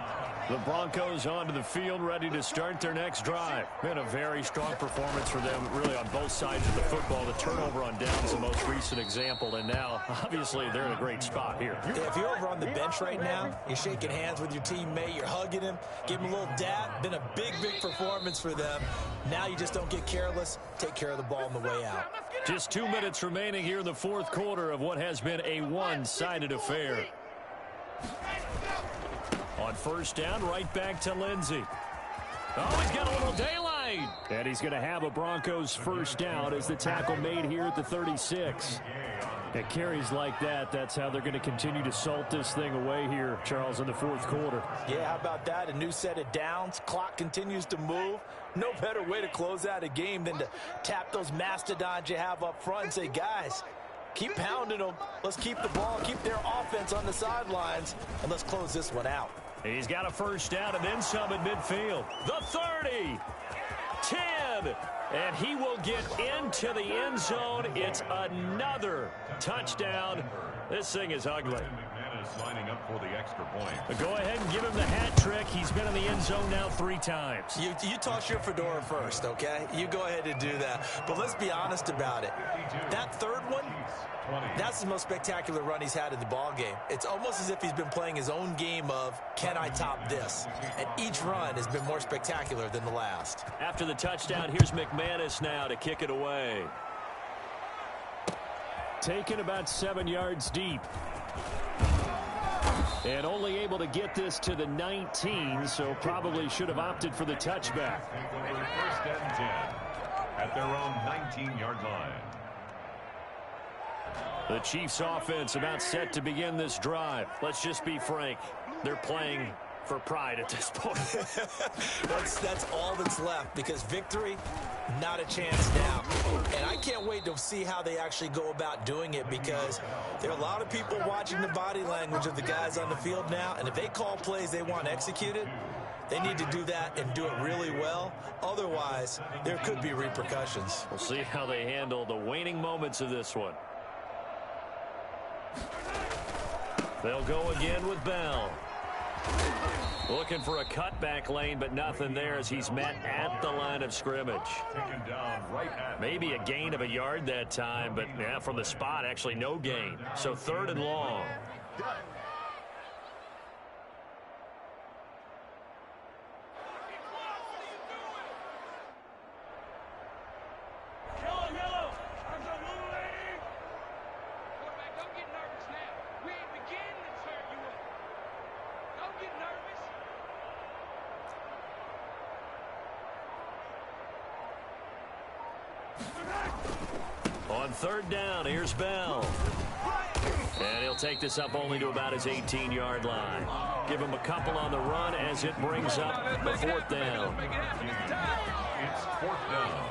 The Broncos onto the field, ready to start their next drive. Been a very strong performance for them, really, on both sides of the football. The turnover on downs, the most recent example, and now, obviously, they're in a great spot here. Yeah, if you're over on the bench right now, you're shaking hands with your teammate, you're hugging him, give him a little dap. Been a big, big performance for them. Now you just don't get careless. Take care of the ball on the way out. Just 2 minutes remaining here in the 4th quarter of what has been a one-sided affair. On 1st down, right back to Lindsey. Oh, he's got a little daylight. And he's going to have a Broncos 1st down as the tackle made here at the 36. At carries like that, that's how they're going to continue to salt this thing away here, Charles, in the 4th quarter. Yeah, how about that? A new set of downs. Clock continues to move. No better way to close out a game than to tap those mastodons you have up front and say, guys, keep pounding them. Let's keep the ball, keep their offense on the sidelines, and let's close this one out. He's got a 1st down and then some at midfield. The 30, 10, and he will get into the end zone. It's another touchdown. This thing is ugly. Lining up for the extra point. But go ahead and give him the hat trick. He's been in the end zone now 3 times. You toss your fedora first, okay? You go ahead and do that. But let's be honest about it. That third one, that's the most spectacular run he's had in the ball game. It's almost as if he's been playing his own game of, can I top this? And each run has been more spectacular than the last. After the touchdown, here's McManus now to kick it away. Taken about 7 yards deep. And only able to get this to the 19, so probably should have opted for the touchback. 1st and 10 at their own 19-yard line. The Chiefs offense about set to begin this drive. Let's just be frank. They're playing for pride at this point. That's all that's left, because victory, not a chance now. And I can't wait to see how they actually go about doing it, because there are a lot of people watching the body language of the guys on the field now, and if they call plays they want executed, they need to do that and do it really well. Otherwise, there could be repercussions. We'll see how they handle the waning moments of this one. They'll go again with Bell. Looking for a cutback lane, but nothing there as he's met at the line of scrimmage. Taken down right at Maybe a gain of a yard that time, but yeah, from the spot, actually no gain. So 3rd and long. On 3rd down, here's Bell. And he'll take this up only to about his 18-yard line. Give him a couple on the run as it brings up the 4th down. It's 4th down.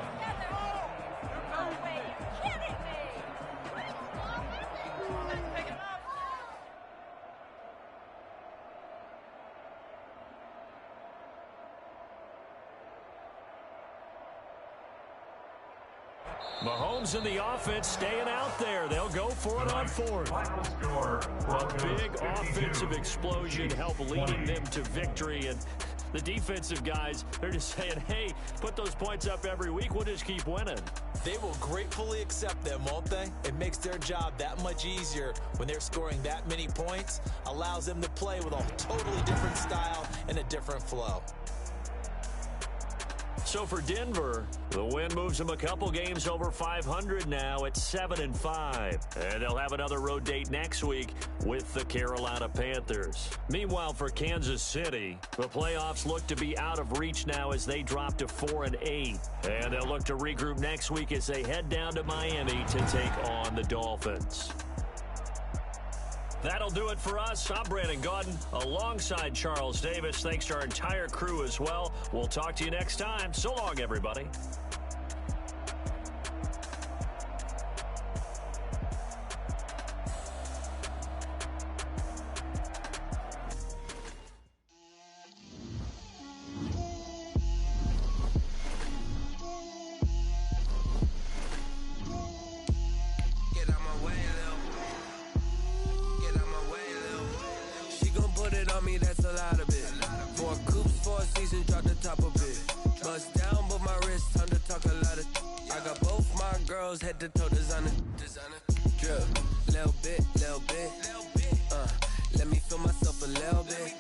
Mahomes and the offense staying out there. They'll go for it on 4th. Final score, A big offensive explosion help leading them to victory. And the defensive guys, they're just saying, hey, put those points up every week. We'll just keep winning. They will gratefully accept them, won't they? It makes their job that much easier when they're scoring that many points. Allows them to play with a totally different style and a different flow. So for Denver, the win moves them a couple games over 500 now at 7-5. And they'll have another road date next week with the Carolina Panthers. Meanwhile, for Kansas City, the playoffs look to be out of reach now as they drop to 4-8. And they'll look to regroup next week as they head down to Miami to take on the Dolphins. That'll do it for us. I'm Brandon Gaudin alongside Charles Davis. Thanks to our entire crew as well. We'll talk to you next time. So long, everybody. drop the top of it. Bust down, but my wrist, time to talk a lot of. I got both my girls head to toe designer. Drip, little bit. Let me feel myself a little bit.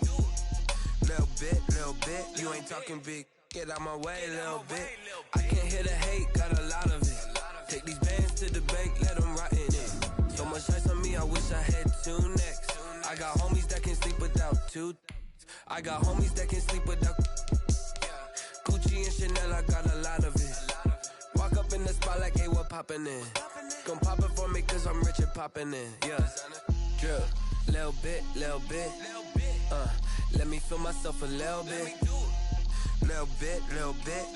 Little bit. You ain't talking big. Get out my way, little bit. I can't hear the hate, got a lot of it. Take these bands to the bank, let them rot in it. So much ice on me, I wish I had two necks. I got homies that can sleep without two. I got homies that can sleep without Gucci and Chanel, I got a lot of it. Walk up in the spot like, hey, what poppin' in? Gon' pop it for me cause I'm rich and poppin' in. Yeah, drip, little bit. Let me feel myself a little bit. Little bit.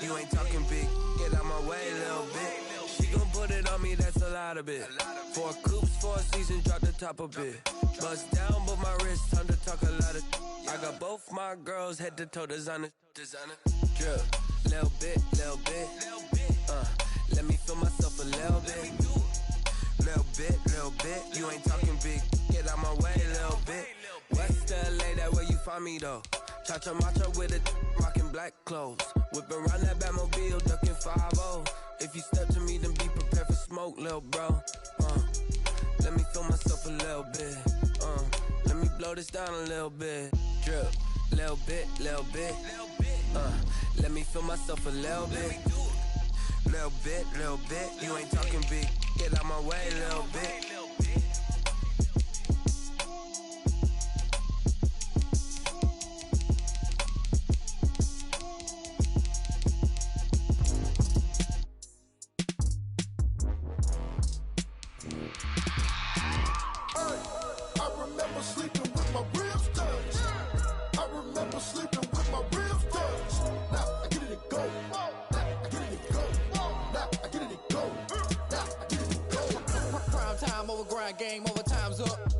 You ain't talking big. Get out my way, little bit. She gon' put it on me, that's a lot of it. 4 coops, 4 seasons, drop the top a bit. Bust down, but my wrist, time to talk a lot of. I got both my girls head to toe designer. Drip, little bit. Let me feel myself a little bit. Little bit. You ain't talking big. Get out my way, little bit. West LA, that where you find me though. Cha-cha matcha with it, rockin' black clothes. Whippin' around that Batmobile, duckin' 5-0. If you step to me, then be prepared for smoke, lil' bro. Let me feel myself a little bit. Let me blow this down a little bit. Drip, little bit. Let me feel myself a little bit. Little bit. You ain't talking big. Get out my way, little bit. Game over, time's up.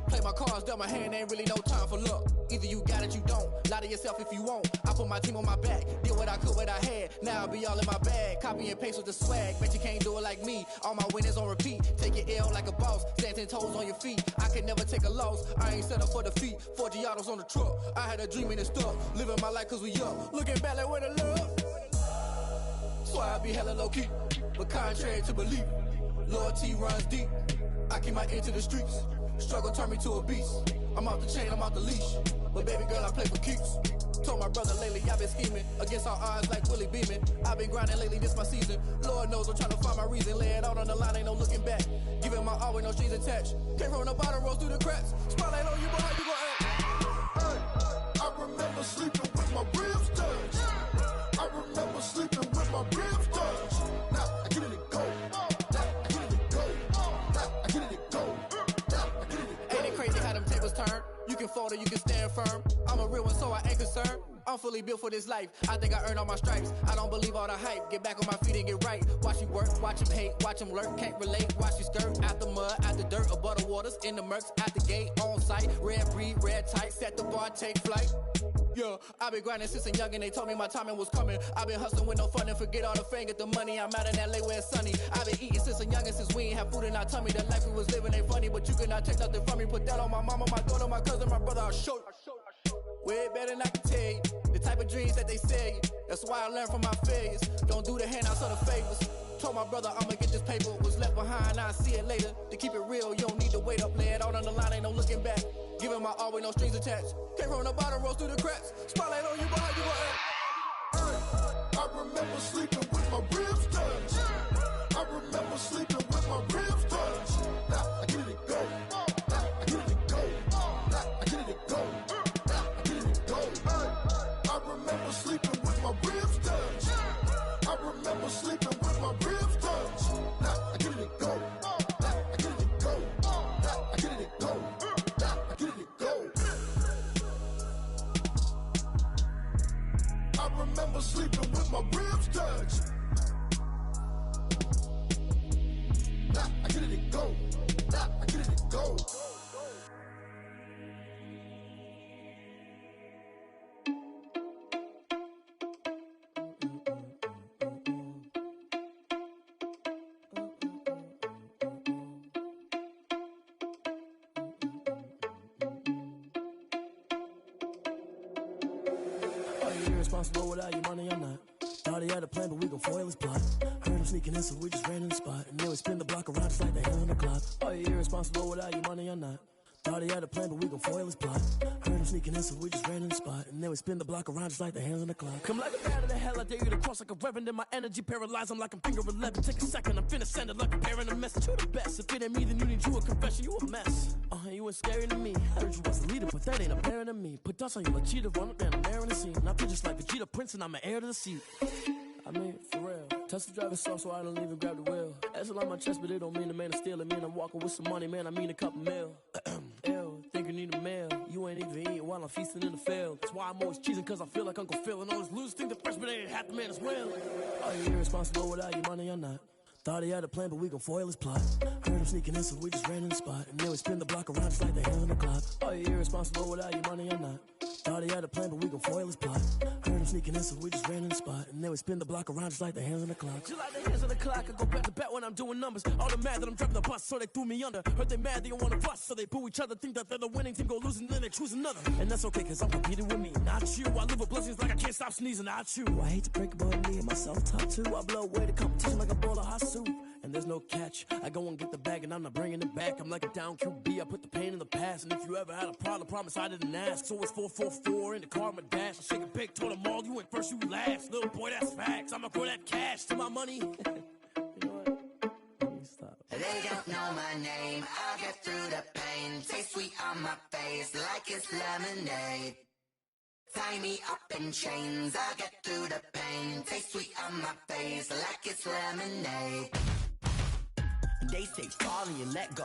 Play my cards, dealt my hand, ain't really no time for luck. Either you got it, you don't. Lie to yourself if you won't. I put my team on my back, did what I could, what I had. Now I'll be all in my bag. Copy and paste with the swag. Bet you can't do it like me. All my winners on repeat. Take your L like a boss. Stand 10 toes on your feet. I can never take a loss. I ain't set up for defeat. 4 Giottos on the truck. I had a dream and it's stuck. Living my life cause we up. Looking back like where the love. So I be hella low key. But contrary to belief, loyalty runs deep. I keep my ear to the streets. Struggle turned me to a beast. I'm off the chain, I'm off the leash. But baby girl, I play for keeps. Told my brother lately, I've been scheming. Against all odds like Willie Beeman. I've been grinding lately, this my season. Lord knows I'm trying to find my reason. Lay it out on the line, ain't no looking back. Giving my all with no strings attached. Came from the bottom, rose through the cracks. Spotlight on you, but how you gon' act? Hey, I remember sleeping with my ribs touched. I remember sleeping with my ribs touched. Now I get it and go. Crazy how them tables turn. You can fold or you can stand firm. I'm a real one, so I ain't concerned. I'm fully built for this life. I think I earned all my stripes. I don't believe all the hype. Get back on my feet and get right. Watch you work, watch him hate, watch him lurk. Can't relate, watch you skirt. Out the mud, out the dirt, above the waters, in the murks, out the gate, on site. Red breed, red tight, set the bar, take flight. Yeah, I been grinding since a youngin', they told me my timing was coming. I been hustling with no fun and forget all the fame, get the money. I'm out in LA where it's sunny. I been eating since a youngin', since we ain't have food in our tummy. The life we was living ain't funny, but you cannot take nothing from me. Put that on my mama, my daughter, my cousin, my brother, I'll show you. Way better than I can tell you. The type of dreams that they sell you. That's why I learned from my failures. Don't do the handouts or the favors. Told my brother I'ma get this paper. Was left behind, I'll see it later. To keep it real, you don't need to wait up. Lay it out on the line, ain't no looking back. Giving my all with no strings attached. Came from the bottom, rose through the cracks. Spotlight on you, but how you gon' act? Hey, I remember sleeping with my ribs touched. I remember sleeping with my ribs touched. Now I get it and go. Now I get it and go. Now I get it and go. Now I get it and go. Hey, I remember sleeping with my ribs touched. I remember sleeping with my ribs touched. Now I get it and go. Now I get it and go. Now I get it and go. Now I get it and go. I remember sleeping with my ribs touched. Now I get it and go. Now I get it and go. you irresponsible without your money or not? Thought he had a plan, but we gon' foil his plot. Heard him sneaking in, so we just ran in the spot. And then we spin the block around just like the hands on the clock. Are you irresponsible without your money or not? Thought he had a plan, but we gon' foil his plot. Heard him sneaking in, so we just ran in the spot. And then we spin the block around just like the hands on the clock. Come like a bat of the hell, I dare you to cross like a reverend. In my energy paralyzed, I'm like I'm finger 11. Take a second, I'm finna send it like a parent a message. You the best, if it ain't me, then you need you a confession. You a mess, you ain't scary to me. Heard you was a leader, but that ain't apparent to me. Put dust on you like cheetah, run up down the air in the scene. And I feel just like Vegeta Prince, and I'm an heir to the seat. I mean, for real. Touch the driver's soft so I don't even grab the wheel. That's on my chest, but it don't mean the man is stealing. Man, I'm walking with some money, man, I mean a couple mil. Ew, think you need a meal. You ain't even eating while I'm feasting in the field. That's why I'm always cheesing, cause I feel like Uncle Phil. And all those losers think the freshman ain't half the man as well. Are you irresponsible without your money or not? Thought he had a plan, but we gon' foil his plot. Heard him sneaking in, so we just ran in the spot. And then we spin the block around just like the hands on the clock. Are you irresponsible without your money or not? Thought he had a plan, but we gon' foil his plot. Heard him sneaking in, so we just ran in the spot. And then we spin the block around just like the hands on the clock. Just like the hands on the clock, I go back to back when I'm doing numbers. All the mad that I'm driving the bus, so they threw me under. Heard they mad, they don't wanna bust, so they boo each other. Think that they're the winning team, go losing, then they choose another. And that's okay, cause I'm competing with me, not you. I live with blessings like I can't stop sneezing, not you. I hate to break it, but me and myself top two. I blow away the competition like a bowl of hot soup. And there's no catch. I go and get the bag and I'm not bringing it back. I'm like a down QB, I put the pain in the past. And if you ever had a problem, promise I didn't ask. So it's 444 in the car, my dash. I shake a big, told them all, you went first, you last. Little boy, that's facts. I'ma throw that cash to my money. You know what? Let me stop. They don't know my name, I'll get through the pain. Taste sweet on my face like it's lemonade. Tie me up in chains, I'll get through the pain. Taste sweet on my face like it's lemonade. They say fall and you let go,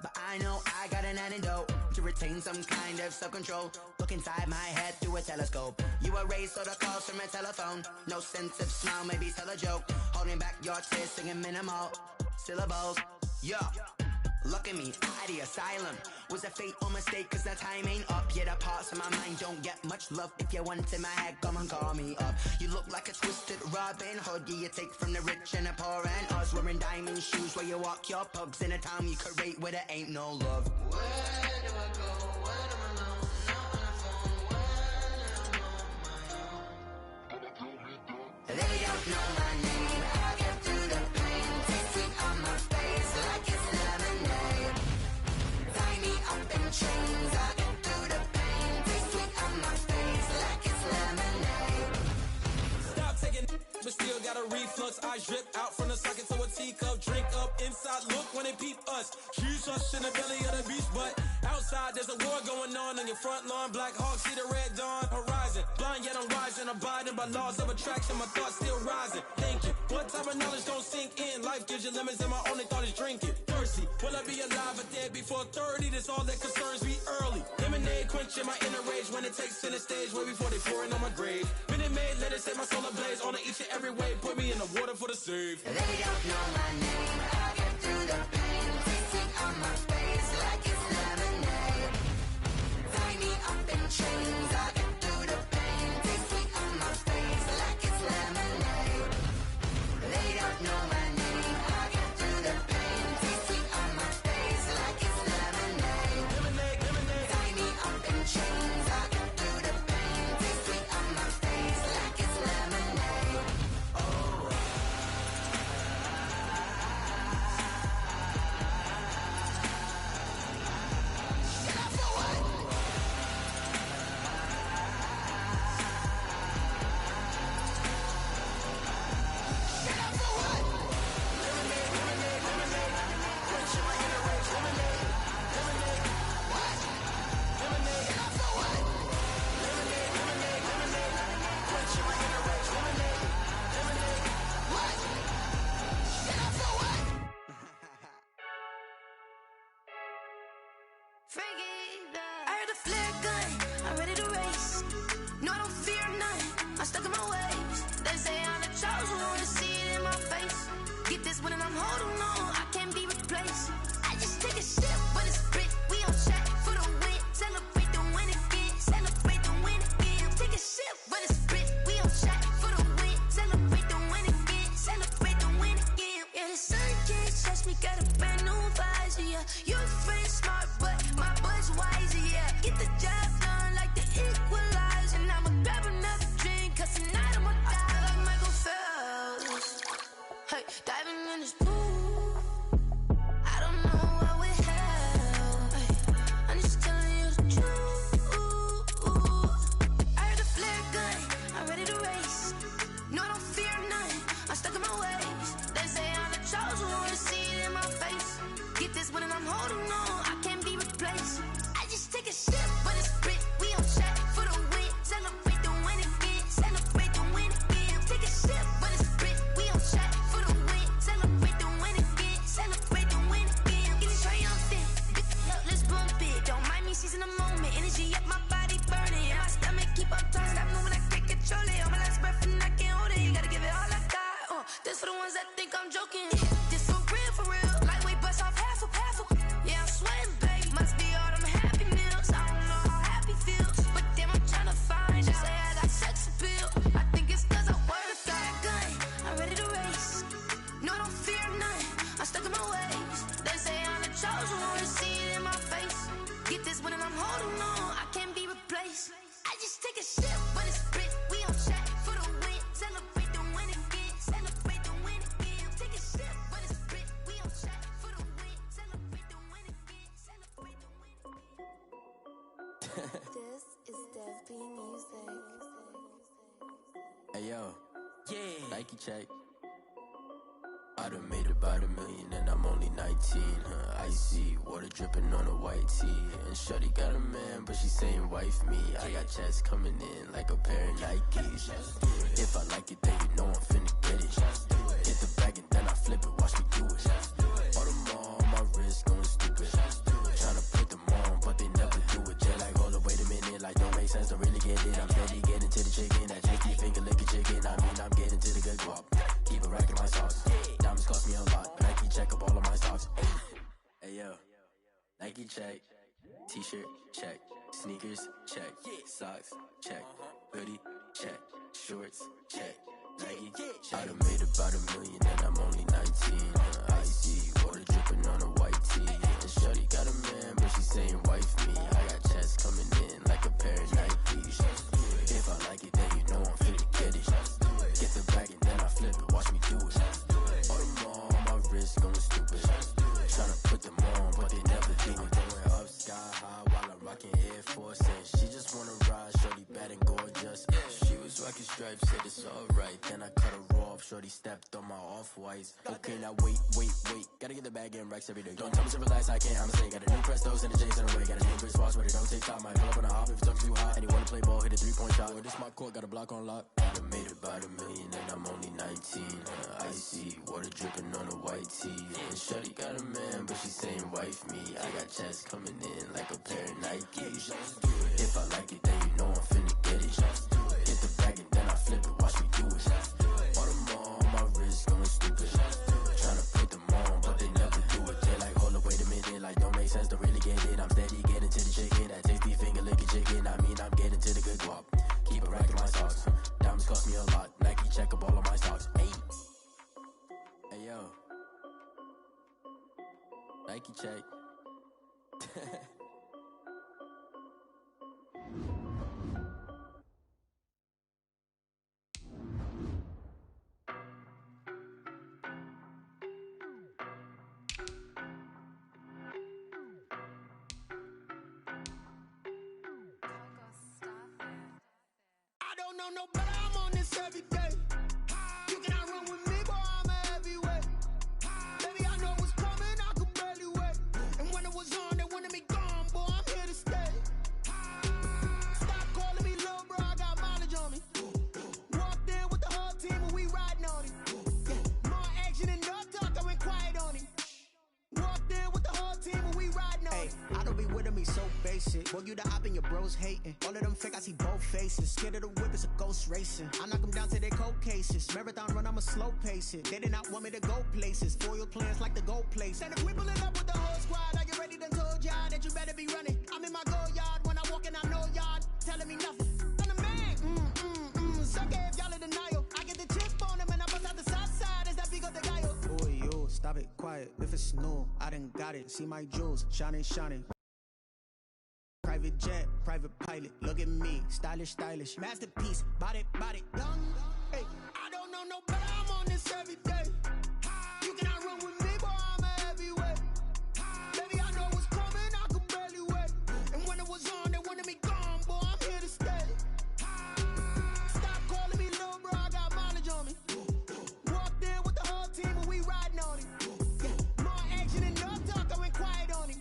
but I know I got an antidote to retain some kind of self-control. Look inside my head through a telescope. You erase all the calls from a telephone. No sense of smile, maybe tell a joke. Holding back your tears, singing minimal syllables. Yeah. Look at me, out of the asylum. Was a fate or mistake, cause the time ain't up. Yet the parts of my mind don't get much love. If you want in my head, come and call me up. You look like a twisted Robin Hood. Yeah, you take from the rich and the poor and us. Wearing diamond shoes where you walk your pugs. In a town you create where there ain't no love. Where do I go? When I'm alone? Not on the phone. When I'm on my own. They don't know my name. I'll get through the pain. Taste sweet on my face like it's lemonade. Tie me up in chains. I'll get through the pain. Taste sweet on my face like it's lemonade. Stop taking but still got a reflux. I drip out from the socket to a teacup. Drink up inside, look when they peep us. Huge us in the belly of the beast, but outside there's a war going on your front lawn. Black Hawk, see the red dawn horizon. Blind yet I'm rising, abiding by laws of attraction. My thoughts still rising, thinking what type of knowledge don't sink in. Life gives you limits and my only thought is drinking. Thirsty, will I be alive or dead before 30? That's all that concerns me early. Lemonade quenching my inner rage when it takes center stage way before they pour it on my grave. Minute Maid, let it set my soul ablaze on each and every way. Put me in the water for the save. They don't know my name. I'll get through the pain. Taste sweet on my face like it's lemonade. Tie me up in chains. I'll get through the pain. Taste sweet on my face like it's lemonade. They don't know my name. I'll get through the pain. Taste sweet on my face like it's lemonade. Tie me up in chains. I'll get through the pain. Taste sweet on my This is Dev B Music. Hey yo, yeah, Nike check. I done made about $1 million and I'm only 19. Icy water dripping on a white tee. And shorty got a man, but she saying wife me. I got checks coming in like a pair of Nikes. If I like it, then you know I'm finna get it. Hit the bag and then I flip it, watch me do it. All them on my wrist going stupid. Tryna put them on, but they never do it. Just like, hold up, wait a minute, like don't make sense, don't really get it. I'm steady getting to the chicken, that chicky finger licking chicken. I mean, I'm getting to the good guap. Keep a rack in my socks. Diamonds cost me a lot. Nike check up all of my socks. Hey yo, Nike check. T-shirt check. Sneakers check. Socks check. Hoodie check. Shorts check. Nike check. I done made about $1 million and I'm only 19. Icy water dripping on a white tee. And shorty got a man, but she saying wife me. I got checks coming in like a pair of Nikes. If I like it, then you know I'm finna get it. Get the bag and then I flip it, watch me do it. All them on my wrist going stupid. Tryna put them on, but they never do it. Going up sky high while I'm rocking Air Force. And she just wanna ride, shorty bad and gorgeous. She was rocking stripes, said it's alright. Then I cut her off, shorty stepped on my off-whites. Okay, now wait. Gotta get the bag and racks every day. Don't tell me to relax, I can't, I'ma say. Got a new Prestos and the J's in the way. Got a new Chris Boss, but it don't take time. Might pull up on a hop if it's up too hot. And he wanna play ball, hit a 3-point shot. Well, this my court, got a block on lock. I done made about $1 million and I'm only 19. Icy water dripping on a white tee. And shorty got a man, but she saying wife me. I got checks coming in like a pair of Nikes. If I like it, then you know I'm finna get it. Hit the bag and then I flip it, watch me do it. All them on my wrist going stupid. Tryna put them on, but they never do it. They like, hold up, wait a minute, like don't make sense, don't really get it. I'm steady getting to the chicken, that tasty finger licking chicken. I mean, I'm getting to the good guap. Keep a rack in my socks. Diamonds cost me a lot. Nike check up all of my stocks. Hey yo, Nike check. I don't know no better, I'm on this every day. You cannot run with me, boy, I'm a heavyweight. Baby, I know what's coming, I could barely wait. And when it was on, they wanted me gone, boy, I'm here to stay. Stop calling me little bro, I got mileage on me. Walked in with the whole team and we riding on it. More action and no talk, I went quiet on it. Walked in with the whole team and we riding on it. I don't be with me so basic. Boy, you the op and your bros hating. All of them fake, I see both faces. Scared of the whip, it's a ghost racing. I knock them down to their cold cases. Marathon run, I'ma slow pace it. They did not want me to go places. Foil plans like the gold place. And if we pulling up with the whole squad, are you ready? Done told y'all that you better be running. I'm in my go yard. When I walk in, I know y'all telling me nothing. I'm the man. Suck it if y'all in denial. I get the chip on them and I bust out the south side. Is that big of the guy? Boy, yo, stop it, quiet. If it's new, I done got it. See my jewels, shining. Private jet, private pilot, look at me, stylish, masterpiece, body, young. Hey, I don't know no better, I'm on this every day. You cannot run with me, boy, I'm a heavyweight. Baby, I know what's coming, I could barely wait. And when it was on, they wanted me gone, boy, I'm here to stay. Stop calling me little bro, I got mileage on me. Walked in with the whole team and we riding on it. More action and no talk, I went quiet on it.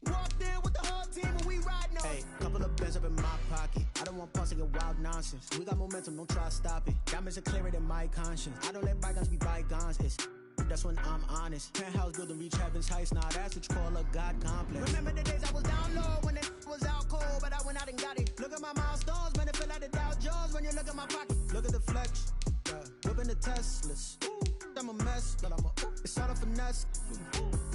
Walked in with the whole team and we riding on it. Hey, couple of bands up in my pocket. I don't want pause to get wild nonsense. We got momentum, don't try to stop it. Diamonds are clearer than my conscience. I don't let bygones be bygones. That's when I'm honest. Penthouse building, reach heaven's heights. Nah, that's what you call a God complex. Remember the days I was down low when it was out cold, but I went out and got it. Look at my milestones, man, it feel like the Dow Jones when you look at my pocket. Look at the flex, whipping the Teslas. I'm a mess, but it's all a finesse.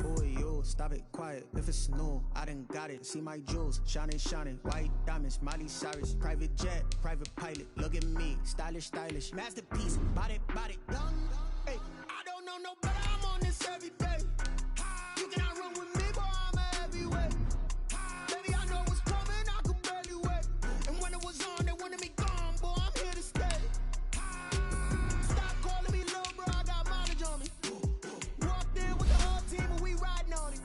Boy, yo, stop it, quiet. If it's new, I done got it. See my jewels, shining. White diamonds, Miley Cyrus. Private jet, private pilot. Look at me, stylish. Masterpiece, body, young. Hey, I don't know no better, I'm on this every day. You cannot run with me, boy, I'm a heavyweight. Baby, I know what's coming, I could barely wait. And when it was on, they wanted me gone, boy, I'm here to stay. Stop calling me little bro, I got mileage on me. Walked in with the whole team and we riding on it.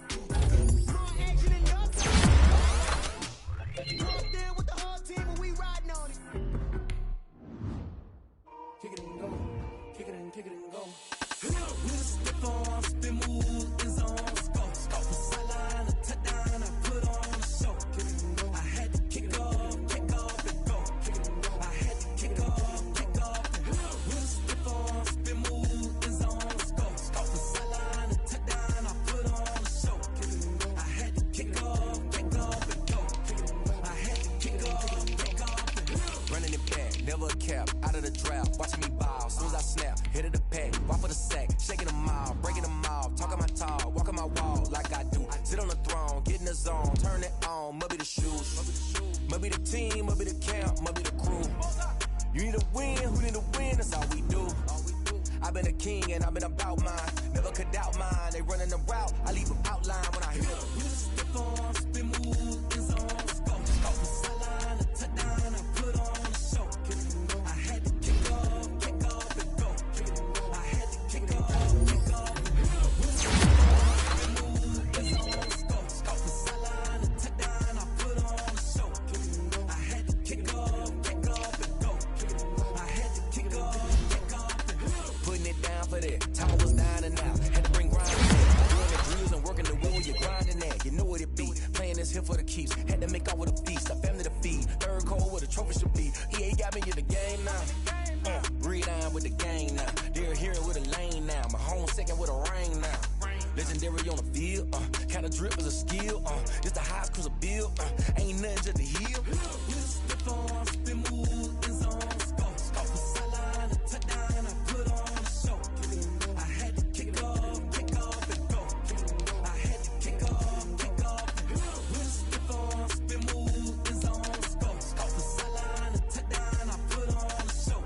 More action and no time. kick it and go, kick it and go. With a stiff arm, spin move, in zone, scope. From sideline to touchdown, I put on a show. I had to kick off and go. I had to kick off and go. With a stiff arm, spin move, in zone, scope. From sideline to touchdown, I put on a show. I had to kick off and go. I had to kick off and go. Running it back, never a cap, out of the draft, watching me ball, soon as I snap, hit of the pack, walk for the sack, shaking them all, breaking them all, talking my talk, walking my wall like I do, sit on the throne, get in the zone, turn it on, must be the shoes, must be the team, must be the camp, must be the crew, you need a win, who need a win, that's all we do, I've been a king and I've been about mine, never could doubt mine, they running the route, I leave them outline when I hit them. With a stiff arm, spin move, in zone, scope. From sideline to touchdown, I put on a show. I had to kick off and go. I had to kick off and go. With a stiff arm, spin move, in zone, scope. From sideline to touchdown, I put on a show. I had to kick off and go. I had to kick off and go. Putting it down for that, time was down and out, had to bring grind back, doing the drills and working the wheel, you're grinding that, you know what it be, playing this here for the keeps, had to make off with a feast, a family to feed, third cold where the trophy should be, EA got me in the game now, breathe on with the game now, they're here with a lane now, my home second with a rain now, legendary on the field, kind of drip is a skill, it's the highest cruiser bill, ain't nothing just to heal. With a stiff arm, spin move, in zone, scope. From sideline to touchdown, I put on a show. I had to kick off and go. I had to kick off and go. With a stiff arm, spin move, in zone, scope. From sideline to touchdown, I put on a show.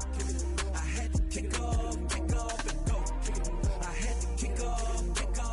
I had to kick off and go. I had to kick off and go.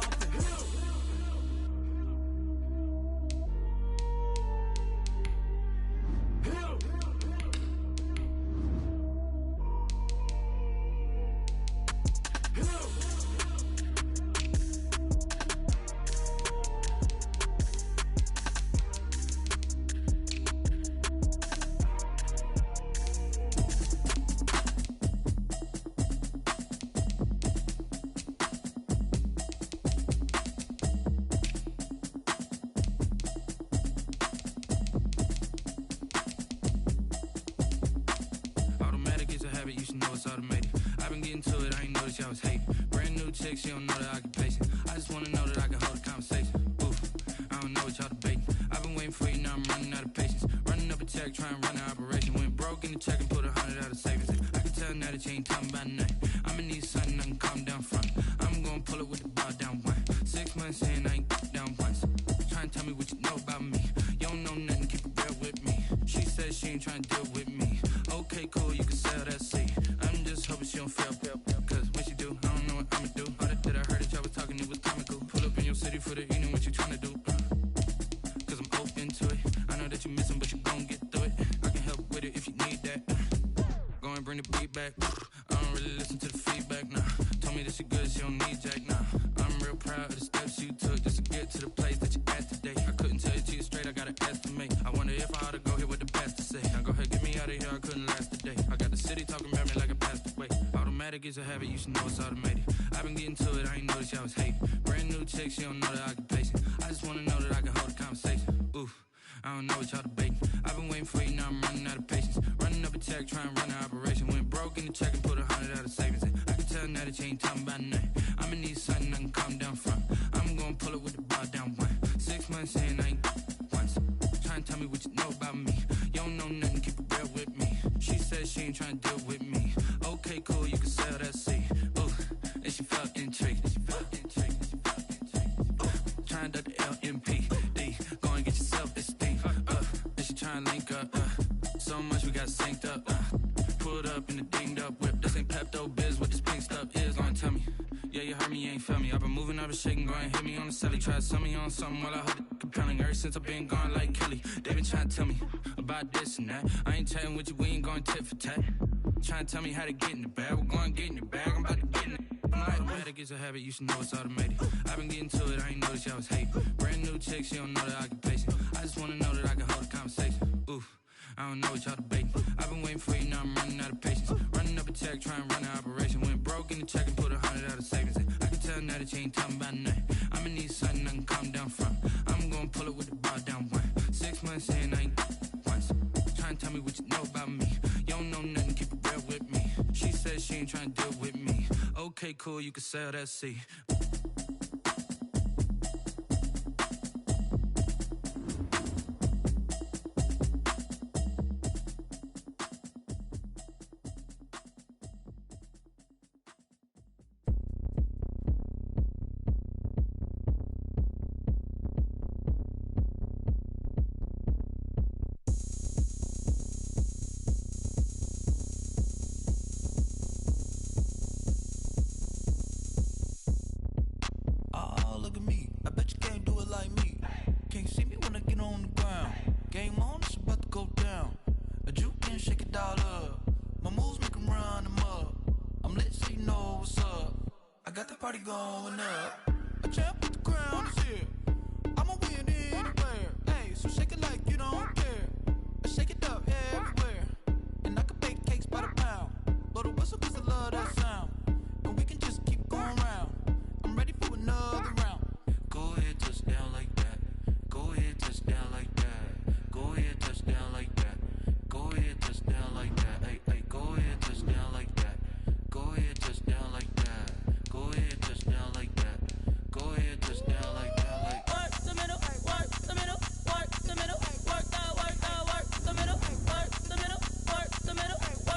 Automatic is a habit, you should know it's automated. I've been getting to it, I ain't noticed y'all was hating. Brand new chick, she don't know that I can pace it. I just wanna know that I can hold a conversation. Oof, I don't know what y'all debating. I've been waiting for you, now I'm running out of patience. Running up a check, trying to run an operation. Went broke in the check and put 100 out of savings. I can tell now that you ain't talking about nothing. I'ma need something I can calm down front. I'm gonna pull it with the bar down one. 6 months in, I ain't down once. Trying to tell me what you know about me. You don't know nothing, keep it real with me. She says she ain't trying to deal with me. Okay, cool, you can sell that seat. I'm just hoping she don't fail. Cause when she do, I don't know what I'ma do. All that I heard that y'all was talking, it was comical. Pull up in your city for the evening, what you tryna do? Cause I'm open to it. I know that you missing, but you gon' get through it. I can help with it if you need that. Go and bring the beat back. I don't really listen to the feedback, nah. Told me that she good, she don't need jack, nah. I'm real proud of the steps you took just to get to the place that you at today. I couldn't tell you to you straight, I gotta estimate. I wonder if I ought to go here with the best to say. Now go ahead, get me out of here, I couldn't last a day. I got the city talking about me like I passed away. Automatic is a habit, you should know it's automated. I've been getting to it, I ain't noticed y'all was hating. Brand new chick, she don't know that I can pace it. I just wanna know that I can hold a conversation. Oof, I don't know what y'all debating. I've been waiting for you, now I'm running out of patience. Running up a check, trying to run an operation. Went broke in the check and put 100 out of savings. I can tell now that you ain't talking about nothing. I'ma need something I can calm down front. I'm gonna pull it with the bar down one. 6 months in, I ain't once. Trying to tell me what you know about me. You don't know nothing, keep it real with me. She says she ain't trying to deal with me. Okay, cool, you can sell that seat. Ooh, and she felt intrigued. Trying to duck the LMPD. Go and get your self-esteem. And she trying to link up. So much we got synced up. Pulled up in the dinged up whip. This ain't Pepto-Biz, what this pink stuff is. Gonna tell me. Yeah, you heard me, you ain't felt me. I've been moving, I've been shaking, go and hit me on the celly. Try to sell me on something while I heard it compelling. Ever since I've been gone like Kelly, they been trying to tell me about this and that. I ain't chatting with you, we ain't going tit for tat. Trying to tell me how to get in the bag. We're going to get in the bag, I'm about to get in it. Automatic is a habit, you should know it's automated. I've been getting to it, I ain't noticed y'all was hating. Brand new chick, she don't know that I can pace it. I just wanna know that I can hold a conversation. Oof, I don't know what y'all debating. I've been waiting for you, now I'm running out of patience. Running up a check, check, try and run the operation. Went broke in the check and put 100 out of savings. I can tell now that you ain't talking about nothing. I'ma need something I can calm down from. I'm gonna pull it with the bar down one. 6 months in, I ain't once. Try and tell me what you know about me. You don't know nothing, keep it real with me. She said she ain't trying to deal with me. Okay, cool, you can sell that seat. Go ahead, touch down like that. Go ahead, touch down like that. Go ahead, touch down like that. Go ahead, touch down like that. Hey, hey, go ahead, touch down like that. Go ahead, touch down like that. Go ahead, touch down like that. Go ahead, touch down like that. Like work the middle, work the middle, work the middle, work the middle, work the middle, work the middle, work the middle, work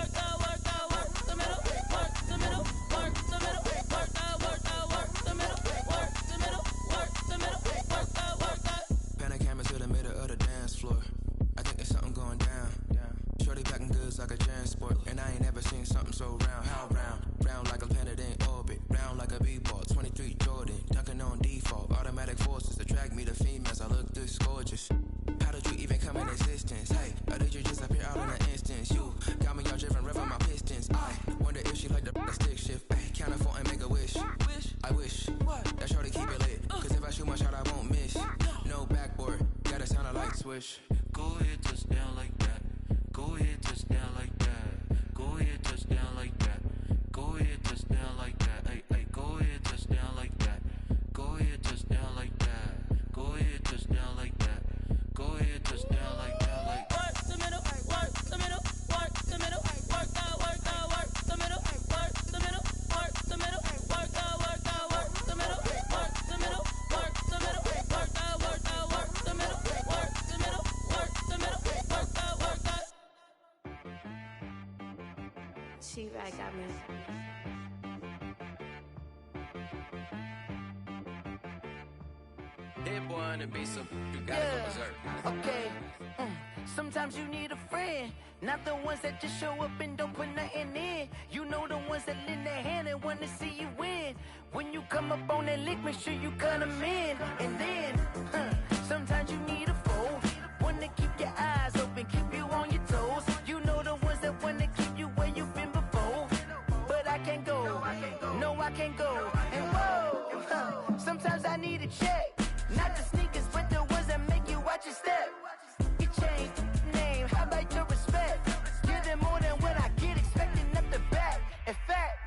the middle, work the middle, work the middle, work the middle, work the middle, work the middle, work the middle, work the. She right got me. Hit boy on the beat, so you gotta go berserk. Okay. Sometimes you need a friend, not the ones that just show up and don't put nothing in. You know the ones that lend their hand and wanna see you win. When you come up on that lick, make sure you cut them in. And then, sometimes you need a foe, one to keep your eyes open, keep you on your toes. You know the ones that wanna keep you where you've been before. But I can't go, no I can't go. And whoa, sometimes I need a check. Not the sneakers, but the ones that make you watch your step. You change name, how about your respect? Give them more than what I get, expecting up the back. In fact,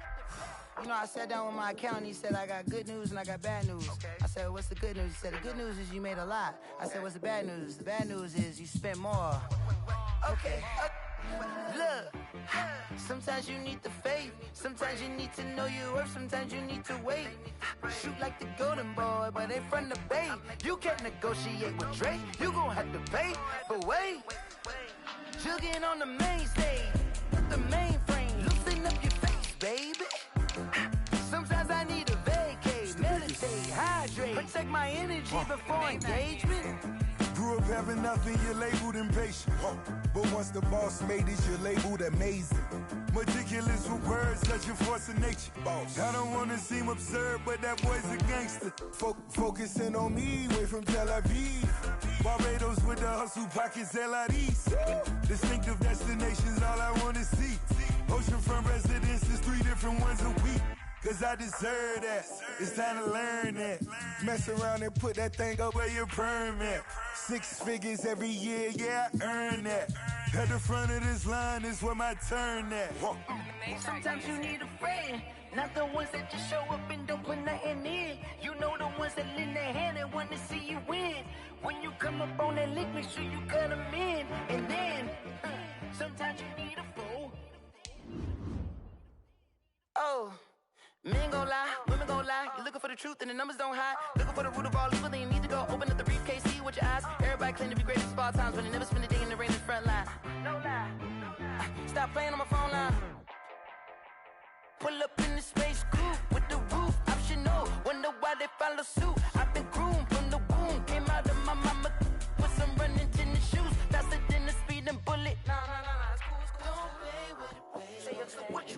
you know, I sat down with my accountant, he said, I got good news and I got bad news. I said, what's the good news? He said, the good news is you made a lot. I said, what's the bad news? The bad news is you spent more. Okay, look, sometimes you need the faith, sometimes you need to know your worth, sometimes you need to wait. Shoot like the golden boy, but ain't from the bay. You can't negotiate with Drake, you gon' have to pay. But wait, jugging on the main stage, the mainframe, loosen up your face, baby. Sometimes I need a vacate, meditate, hydrate, protect my energy before engagement. Grew up having nothing, you're labeled impatient. But once the boss made it, you're labeled amazing. Meticulous with words, such a force of nature. I don't wanna seem absurd, but that boy's a gangster. Focusing on me, way from Tel Aviv. Barbados with the hustle pockets, LIDs. Distinctive destinations, all I wanna see. Oceanfront residences, 3 different ones a week. Cause I deserve that, it's time to learn that. Mess around and put that thing up where your permit. 6 figures every year, yeah, I earn that. At the front of this line is where my turn at. Sometimes you need a friend, not the ones that just show up and don't put nothing in. You know the ones that lend their hand and want to see you win. When you come up on that lick, make sure you cut them in. And then, sometimes you need a fool. Oh, men gon' lie, women gon' lie. You're looking for the truth and the numbers don't hide. Looking for the root of all evil, then you need to go open up the briefcase, see with your eyes. Everybody claim to be greatest of all times, but they never spend a day in the rain in the front line. No lie. Stop playing on my phone line. Pull up in the space coupe with the roof optional. Wonder why they follow suit. I've been groomed from the womb. Came out of my mama with some running tennis shoes. Faster than the speeding bullet. Nah, it's cool. Don't play with it, baby. What